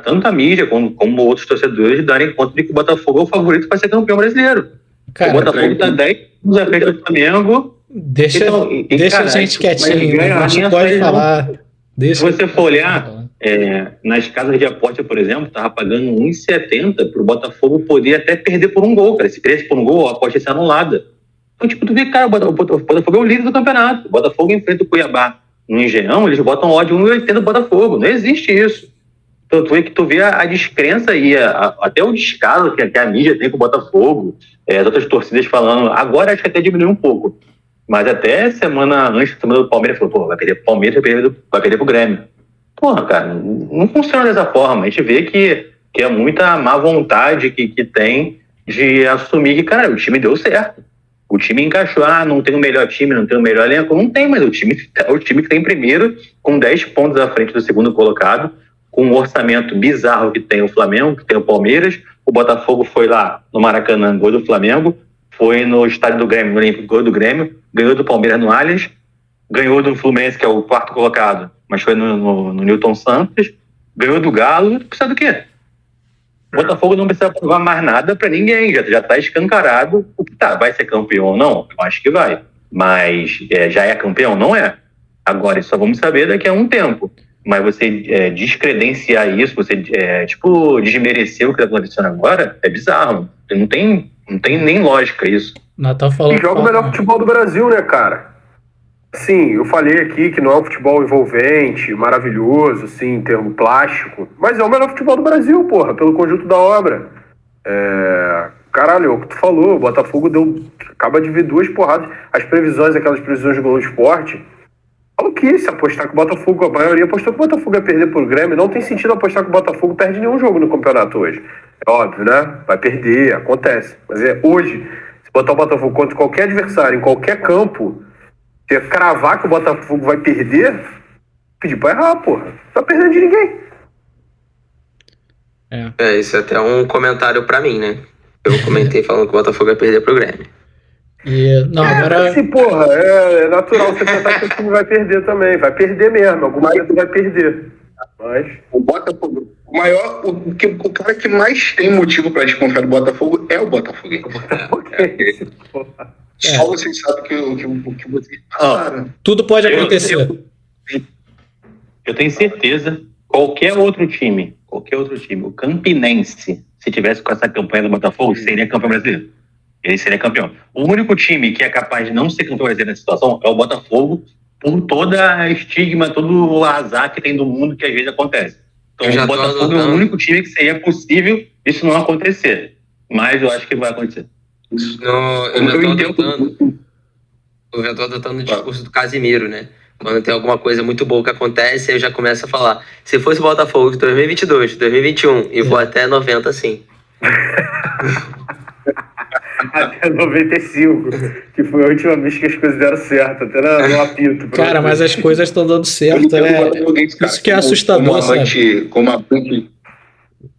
tanto a mídia como outros torcedores darem conta de que o Botafogo é o favorito para ser campeão brasileiro. Cara, o Botafogo está 10 pontos à frente do Flamengo. Deixa cara, a gente quietinho, a gente pode falar. Se você for olhar, nas casas de aposta, por exemplo, estava pagando 1,70 para o Botafogo poder até perder por um gol, cara. Se perdesse por um gol, a aposta ia ser anulada. Então, tipo, tu vê, cara, o Botafogo é o líder do campeonato. O Botafogo enfrenta o Cuiabá no Engenhão, eles botam ódio 1,80 do Botafogo. Não existe isso. Então, tu vê a descrença e até o descaso que a mídia tem com o Botafogo, as outras torcidas falando, agora acho que até diminuiu um pouco. Mas até semana antes do Palmeiras, falou, vai perder pro Palmeiras, vai perder pro Grêmio. Porra, cara, não funciona dessa forma. A gente vê que é muita má vontade que tem de assumir que, cara, o time deu certo. O time encaixou, não tem o melhor time, não tem o melhor elenco. Não tem, mas o time que tem primeiro, com 10 pontos à frente do segundo colocado, com um orçamento bizarro que tem o Flamengo, que tem o Palmeiras. O Botafogo foi lá no Maracanã, gol do Flamengo. Foi no estádio do Grêmio, no Olímpico, gol do Grêmio. Ganhou do Palmeiras no Allianz. Ganhou do Fluminense, que é o quarto colocado, mas foi no Newton Santos. Ganhou do Galo. Precisa do quê? O Botafogo não precisa provar mais nada pra ninguém. Já tá escancarado. Vai ser campeão ou não? Eu acho que vai. Mas já é campeão? Não é. Agora, só vamos saber daqui a um tempo. Mas você descredenciar isso, você desmerecer o que tá acontecendo agora, é bizarro. Não tem nem lógica isso. Natal falou. E joga o melhor futebol do Brasil, né, cara? Sim, eu falei aqui que não é um futebol envolvente, maravilhoso, assim, em termo plástico, mas é o melhor futebol do Brasil, porra, pelo conjunto da obra. Caralho, é o que tu falou, o Botafogo acaba de ver 2 porradas. As previsões, aquelas previsões do Globo Esporte, falam que se apostar que o Botafogo, a maioria apostou que o Botafogo ia perder por Grêmio. Não tem sentido apostar que o Botafogo perde nenhum jogo no campeonato hoje. É óbvio, né? Vai perder, acontece. Mas hoje, se botar o Botafogo contra qualquer adversário, em qualquer campo, se cravar que o Botafogo vai perder, pedir pra errar, porra. Não tá perdendo de ninguém. Isso é até um comentário pra mim, né? Eu comentei falando que o Botafogo vai perder pro Grêmio. Agora... Assim, porra, é natural você pensar que o time vai perder também. Vai perder mesmo, alguma coisa vai perder. Mas... O Botafogo, o cara que mais tem motivo pra desconfiar do Botafogo é o Botafogo. Só vocês sabem o que vocês passaram. Tudo pode acontecer. Eu tenho certeza, qualquer outro time, o Campinense, se tivesse com essa campanha do Botafogo, seria campeão brasileiro. Ele seria campeão. O único time que é capaz de não ser campeão brasileiro nessa situação é o Botafogo, por toda a estigma, todo o azar que tem do mundo que às vezes acontece. Então o Botafogo é o único time que seria possível isso não acontecer. Mas eu acho que vai acontecer. Eu já tô adotando o discurso do Casimiro, né? Quando tem alguma coisa muito boa que acontece, eu já começo a falar. Se fosse o Botafogo de 2022, 2021, e vou até 90, sim. Até 95, que foi a última vez que as coisas deram certo, até no apito. Cara, mas as coisas estão dando certo, né? Isso que é assustador, sabe?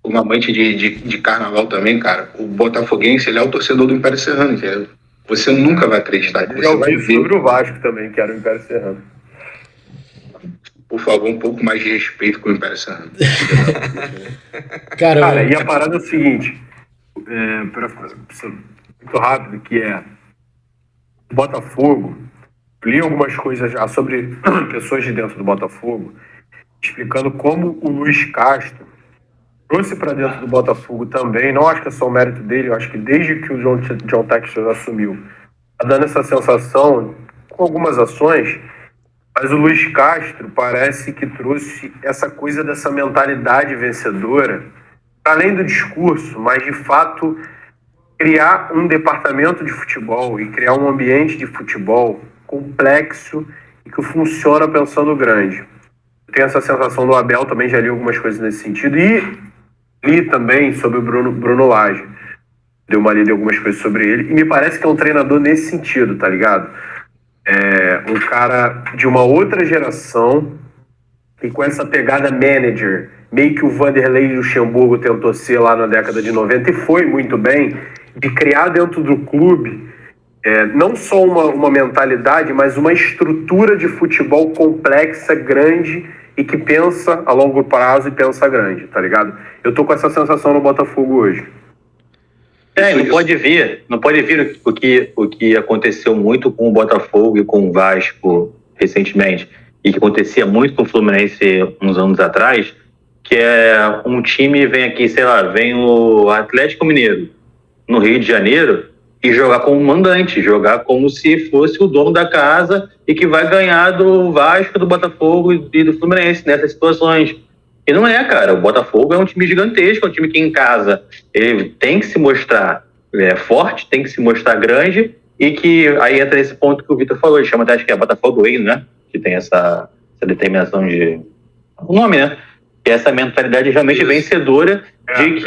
Como amante de carnaval também, cara, o botafoguense, ele é o torcedor do Império Serrano, que você nunca vai acreditar. Que você vai ver sobre o Vasco também, que era o Império Serrano. Por favor, um pouco mais de respeito com o Império Serrano. Cara, e a parada é o seguinte, muito rápido, que é o Botafogo. Li algumas coisas já sobre pessoas de dentro do Botafogo, explicando como o Luiz Castro trouxe para dentro do Botafogo também. Não acho que é só o mérito dele, eu acho que desde que o John Textor assumiu, tá dando essa sensação com algumas ações, mas o Luiz Castro parece que trouxe essa coisa dessa mentalidade vencedora, além do discurso, mas de fato criar um departamento de futebol e criar um ambiente de futebol complexo e que funciona pensando grande. Eu tenho essa sensação do Abel, também já li algumas coisas nesse sentido, e li também sobre o Bruno Lage. dei uma lida em algumas coisas sobre ele, e me parece que é um treinador nesse sentido, tá ligado? Um cara de uma outra geração e com essa pegada manager, meio que o Vanderlei Luxemburgo tentou ser lá na década de 90 e foi muito bem, de criar dentro do clube não só uma mentalidade, mas uma estrutura de futebol complexa, grande e que pensa a longo prazo e pensa grande, tá ligado? Eu tô com essa sensação no Botafogo hoje. Não pode vir o que aconteceu muito com o Botafogo e com o Vasco recentemente, e que acontecia muito com o Fluminense uns anos atrás, que é um time vem aqui, sei lá, vem o Atlético Mineiro no Rio de Janeiro e jogar como mandante, jogar como se fosse o dono da casa e que vai ganhar do Vasco, do Botafogo e do Fluminense nessas situações. E não é, cara. O Botafogo é um time gigantesco, é um time que em casa ele tem que se mostrar forte, tem que se mostrar grande, e que aí entra nesse ponto que o Vitor falou, ele chama até, acho que é Botafogo Way, né? Que tem essa determinação de... o nome, né? Que é essa mentalidade realmente vencedora de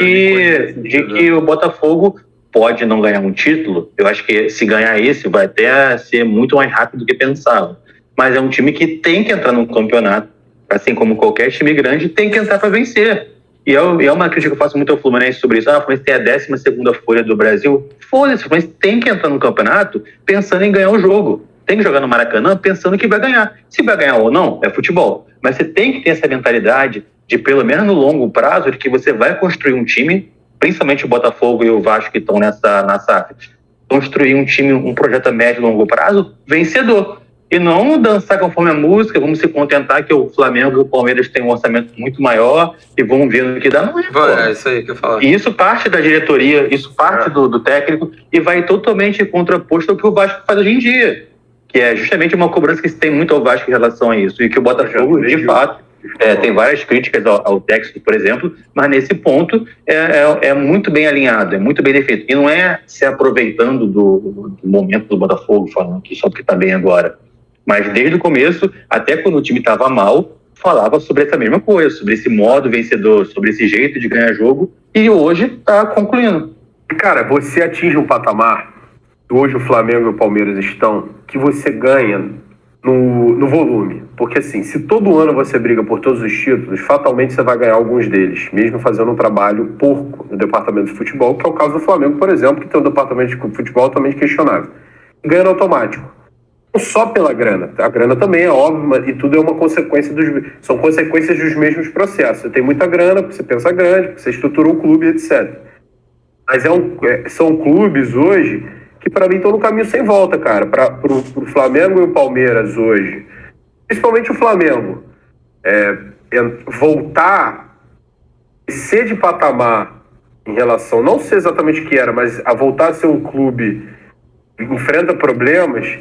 que o Botafogo pode não ganhar um título. Eu acho que se ganhar esse vai até ser muito mais rápido do que pensava. Mas é um time que tem que entrar no campeonato, assim como qualquer time grande, tem que entrar para vencer. E é uma crítica que eu faço muito ao Fluminense sobre isso. O Fluminense tem a 12ª folha do Brasil. Foda-se, o Fluminense tem que entrar no campeonato pensando em ganhar o jogo. Tem que jogar no Maracanã pensando que vai ganhar. Se vai ganhar ou não, é futebol. Mas você tem que ter essa mentalidade de, pelo menos no longo prazo, de que você vai construir um time, principalmente o Botafogo e o Vasco que estão nessa SAF, construir um time, um projeto a médio e longo prazo vencedor. E não dançar conforme a música, vamos se contentar que o Flamengo e o Palmeiras têm um orçamento muito maior e vamos ver no que dá. Não é isso aí que eu falo. E isso parte da diretoria, isso parte do técnico e vai totalmente contraposto ao que o Vasco faz hoje em dia, que é justamente uma cobrança que se tem muito ao Vasco em relação a isso. E que o Botafogo, de fato, tem várias críticas ao Texto, por exemplo, mas nesse ponto é muito bem alinhado, é muito bem defeito. E não é se aproveitando do momento do Botafogo, falando que só porque está bem agora. Mas desde o começo, até quando o time estava mal, falava sobre essa mesma coisa, sobre esse modo vencedor, sobre esse jeito de ganhar jogo, e hoje está concluindo. Cara, você atinge um patamar, hoje o Flamengo e o Palmeiras estão, que você ganha no volume. Porque assim, se todo ano você briga por todos os títulos, fatalmente você vai ganhar alguns deles, mesmo fazendo um trabalho porco no departamento de futebol, que é o caso do Flamengo, por exemplo, que tem um departamento de futebol altamente questionável. Ganha no automático. Não só pela grana. A grana também é óbvia, e tudo é uma consequência são consequências dos mesmos processos. Você tem muita grana, você pensa grande, você estruturou o clube, etc. Mas são clubes hoje que para mim estão no caminho sem volta, cara. Pro Flamengo e o Palmeiras hoje, principalmente o Flamengo, voltar, ser de patamar em relação, não sei exatamente o que era, mas a voltar a ser um clube que enfrenta problemas.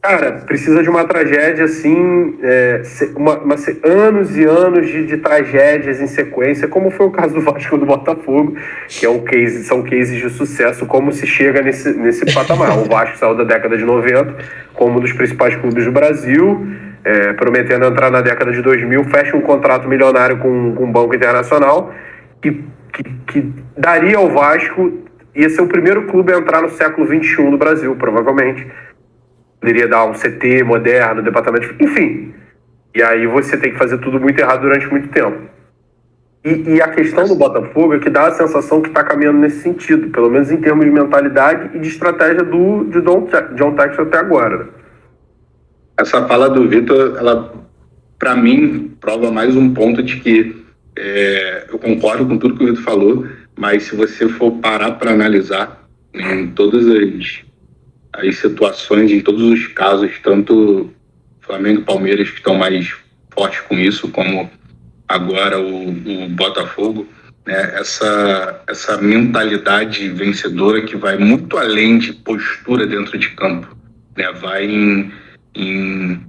Cara, precisa de uma tragédia assim, anos e anos de tragédias em sequência, como foi o caso do Vasco e do Botafogo, que são cases de sucesso, como se chega nesse patamar. O Vasco saiu da década de 90 como um dos principais clubes do Brasil, prometendo entrar na década de 2000, fecha um contrato milionário com um banco internacional, que daria ao Vasco, ia ser o primeiro clube a entrar no século XXI do Brasil, provavelmente. Poderia dar um CT moderno, departamento... Enfim. E aí você tem que fazer tudo muito errado durante muito tempo. E a questão do Botafogo é que dá a sensação que está caminhando nesse sentido, pelo menos em termos de mentalidade e de estratégia de John Textor até agora. Essa fala do Vitor, ela, para mim, prova mais um ponto de que eu concordo com tudo que o Vitor falou, mas se você for parar para analisar em todas as situações, em todos os casos, tanto Flamengo e Palmeiras que estão mais fortes com isso, como agora o Botafogo, né? Essa mentalidade vencedora que vai muito além de postura dentro de campo, né? Vai em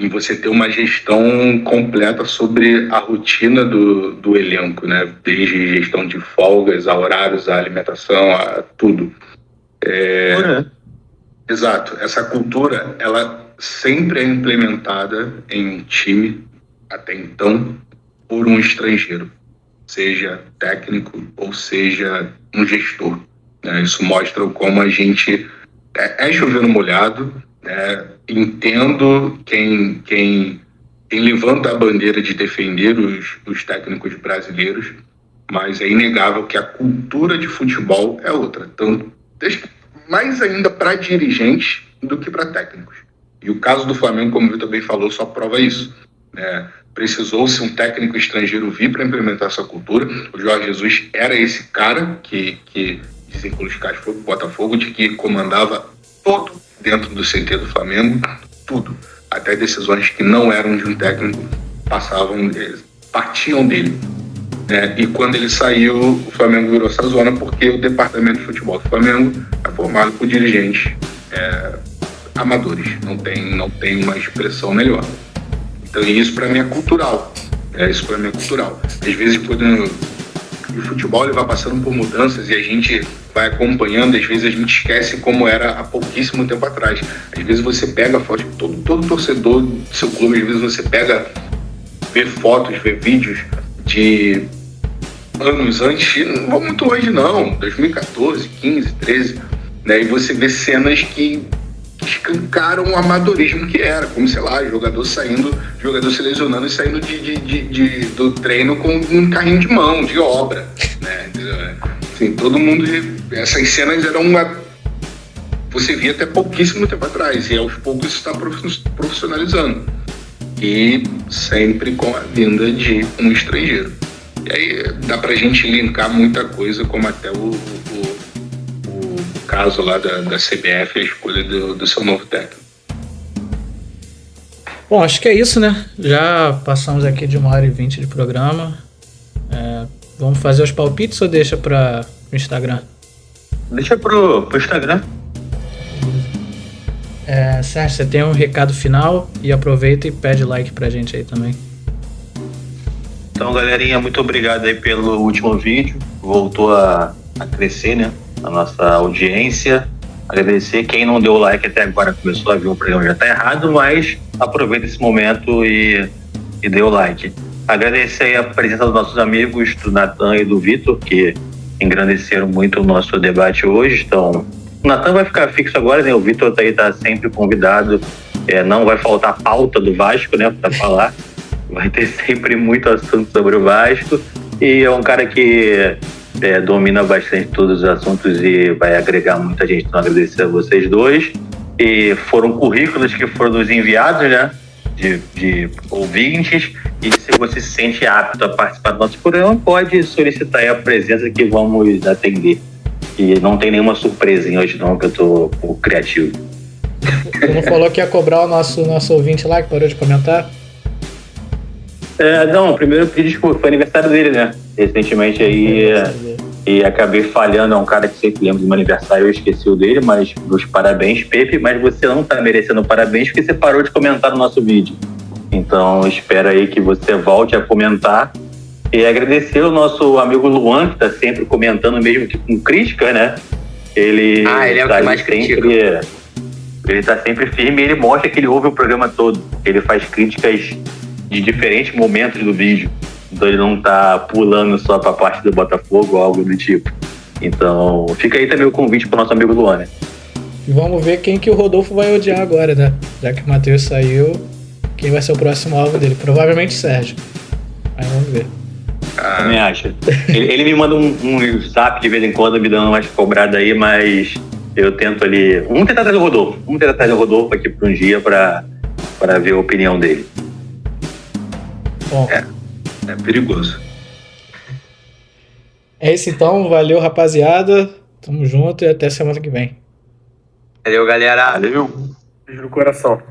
você ter uma gestão completa sobre a rotina do elenco, né? Desde gestão de folgas, a horários, a alimentação, a tudo. Exato. Essa cultura, ela sempre é implementada em time, até então, por um estrangeiro, seja técnico ou seja um gestor, né? Isso mostra como a gente é chovendo molhado, né? Entendo quem levanta a bandeira de defender os técnicos brasileiros, mas é inegável que a cultura de futebol é outra, tanto mais ainda para dirigentes do que para técnicos. E o caso do Flamengo, como o Vitor bem falou, só prova isso, né? Precisou-se um técnico estrangeiro vir para implementar essa cultura. O Jorge Jesus era esse cara que dizem que os caras foram pro Botafogo, de que comandava todo dentro do CT do Flamengo, tudo. Até decisões que não eram de um técnico partiam dele. E quando ele saiu, o Flamengo virou essa zona porque o departamento de futebol do Flamengo é formado por dirigentes amadores, não tem uma expressão melhor. Então isso para mim é cultural. Isso para mim é cultural. Às vezes quando o futebol ele vai passando por mudanças e a gente vai acompanhando, às vezes a gente esquece como era há pouquíssimo tempo atrás. Às vezes você pega fotos, todo torcedor do seu clube, às vezes você pega, vê fotos, vê vídeos de anos antes, não vou muito longe não, 2014, 15, 13, né? E você vê cenas que escancaram o amadorismo que era, como, sei lá, jogador se lesionando e saindo do treino com um carrinho de mão, de obra, né? Assim, todo mundo, essas cenas eram você via até pouquíssimo tempo atrás, e aos poucos isso está profissionalizando, e sempre com a vinda de um estrangeiro. E aí dá pra gente linkar muita coisa, como até o caso lá da CBF, a escolha do seu novo técnico. Bom, acho que é isso, né? Já passamos aqui de 1h20 de programa. Vamos fazer os palpites ou deixa para o Instagram? Deixa pro Instagram. Sérgio, você tem um recado final e aproveita e pede like pra gente aí também. Então, galerinha, muito obrigado aí pelo último vídeo. Voltou a crescer, né? A nossa audiência. Agradecer quem não deu like até agora, começou a ver o programa, já tá errado, mas aproveita esse momento e dê o like. Agradecer aí a presença dos nossos amigos, do Natan e do Vitor, que engrandeceram muito o nosso debate hoje. Então, o Natan vai ficar fixo agora, né? O Vitor aí tá sempre convidado. Não vai faltar pauta do Vasco, né? Pra falar. Vai ter sempre muito assunto sobre o Vasco. E é um cara que domina bastante todos os assuntos e vai agregar muita gente. Então, agradecer a vocês dois. E foram currículos que foram nos enviados, né? De ouvintes. E se você se sente apto a participar do nosso programa, pode solicitar aí a presença que vamos atender. E não tem nenhuma surpresa em hoje não, que eu tô criativo. Você não falou que ia cobrar o nosso ouvinte lá, que parou de comentar? Não, primeiro eu pedi desculpa, foi aniversário dele, né? Recentemente aí, e acabei falhando, é um cara que sempre lembra do meu aniversário, eu esqueci o dele, mas os parabéns, Pepe, mas você não tá merecendo parabéns porque você parou de comentar no nosso vídeo. Então, espero aí que você volte a comentar e agradecer o nosso amigo Luan, que tá sempre comentando, mesmo que com crítica, né? Ele é o que mais critica. Ele tá sempre firme e ele mostra que ele ouve o programa todo. Ele faz críticas de diferentes momentos do vídeo. Então ele não tá pulando só pra parte do Botafogo ou algo do tipo. Então fica aí também o convite pro nosso amigo Luan, né? E vamos ver quem que o Rodolfo vai odiar agora, né? Já que o Matheus saiu, quem vai ser o próximo alvo dele? Provavelmente Sérgio. Aí vamos ver. Também acha. Ele me manda um zap de vez em quando, me dando umas cobradas aí, mas eu tento ali... Vamos tentar trazer o Rodolfo aqui por um dia pra ver a opinião dele. Bom, é perigoso. É isso então, valeu rapaziada, tamo junto e até semana que vem. Valeu, galera. Valeu. Beijo no coração.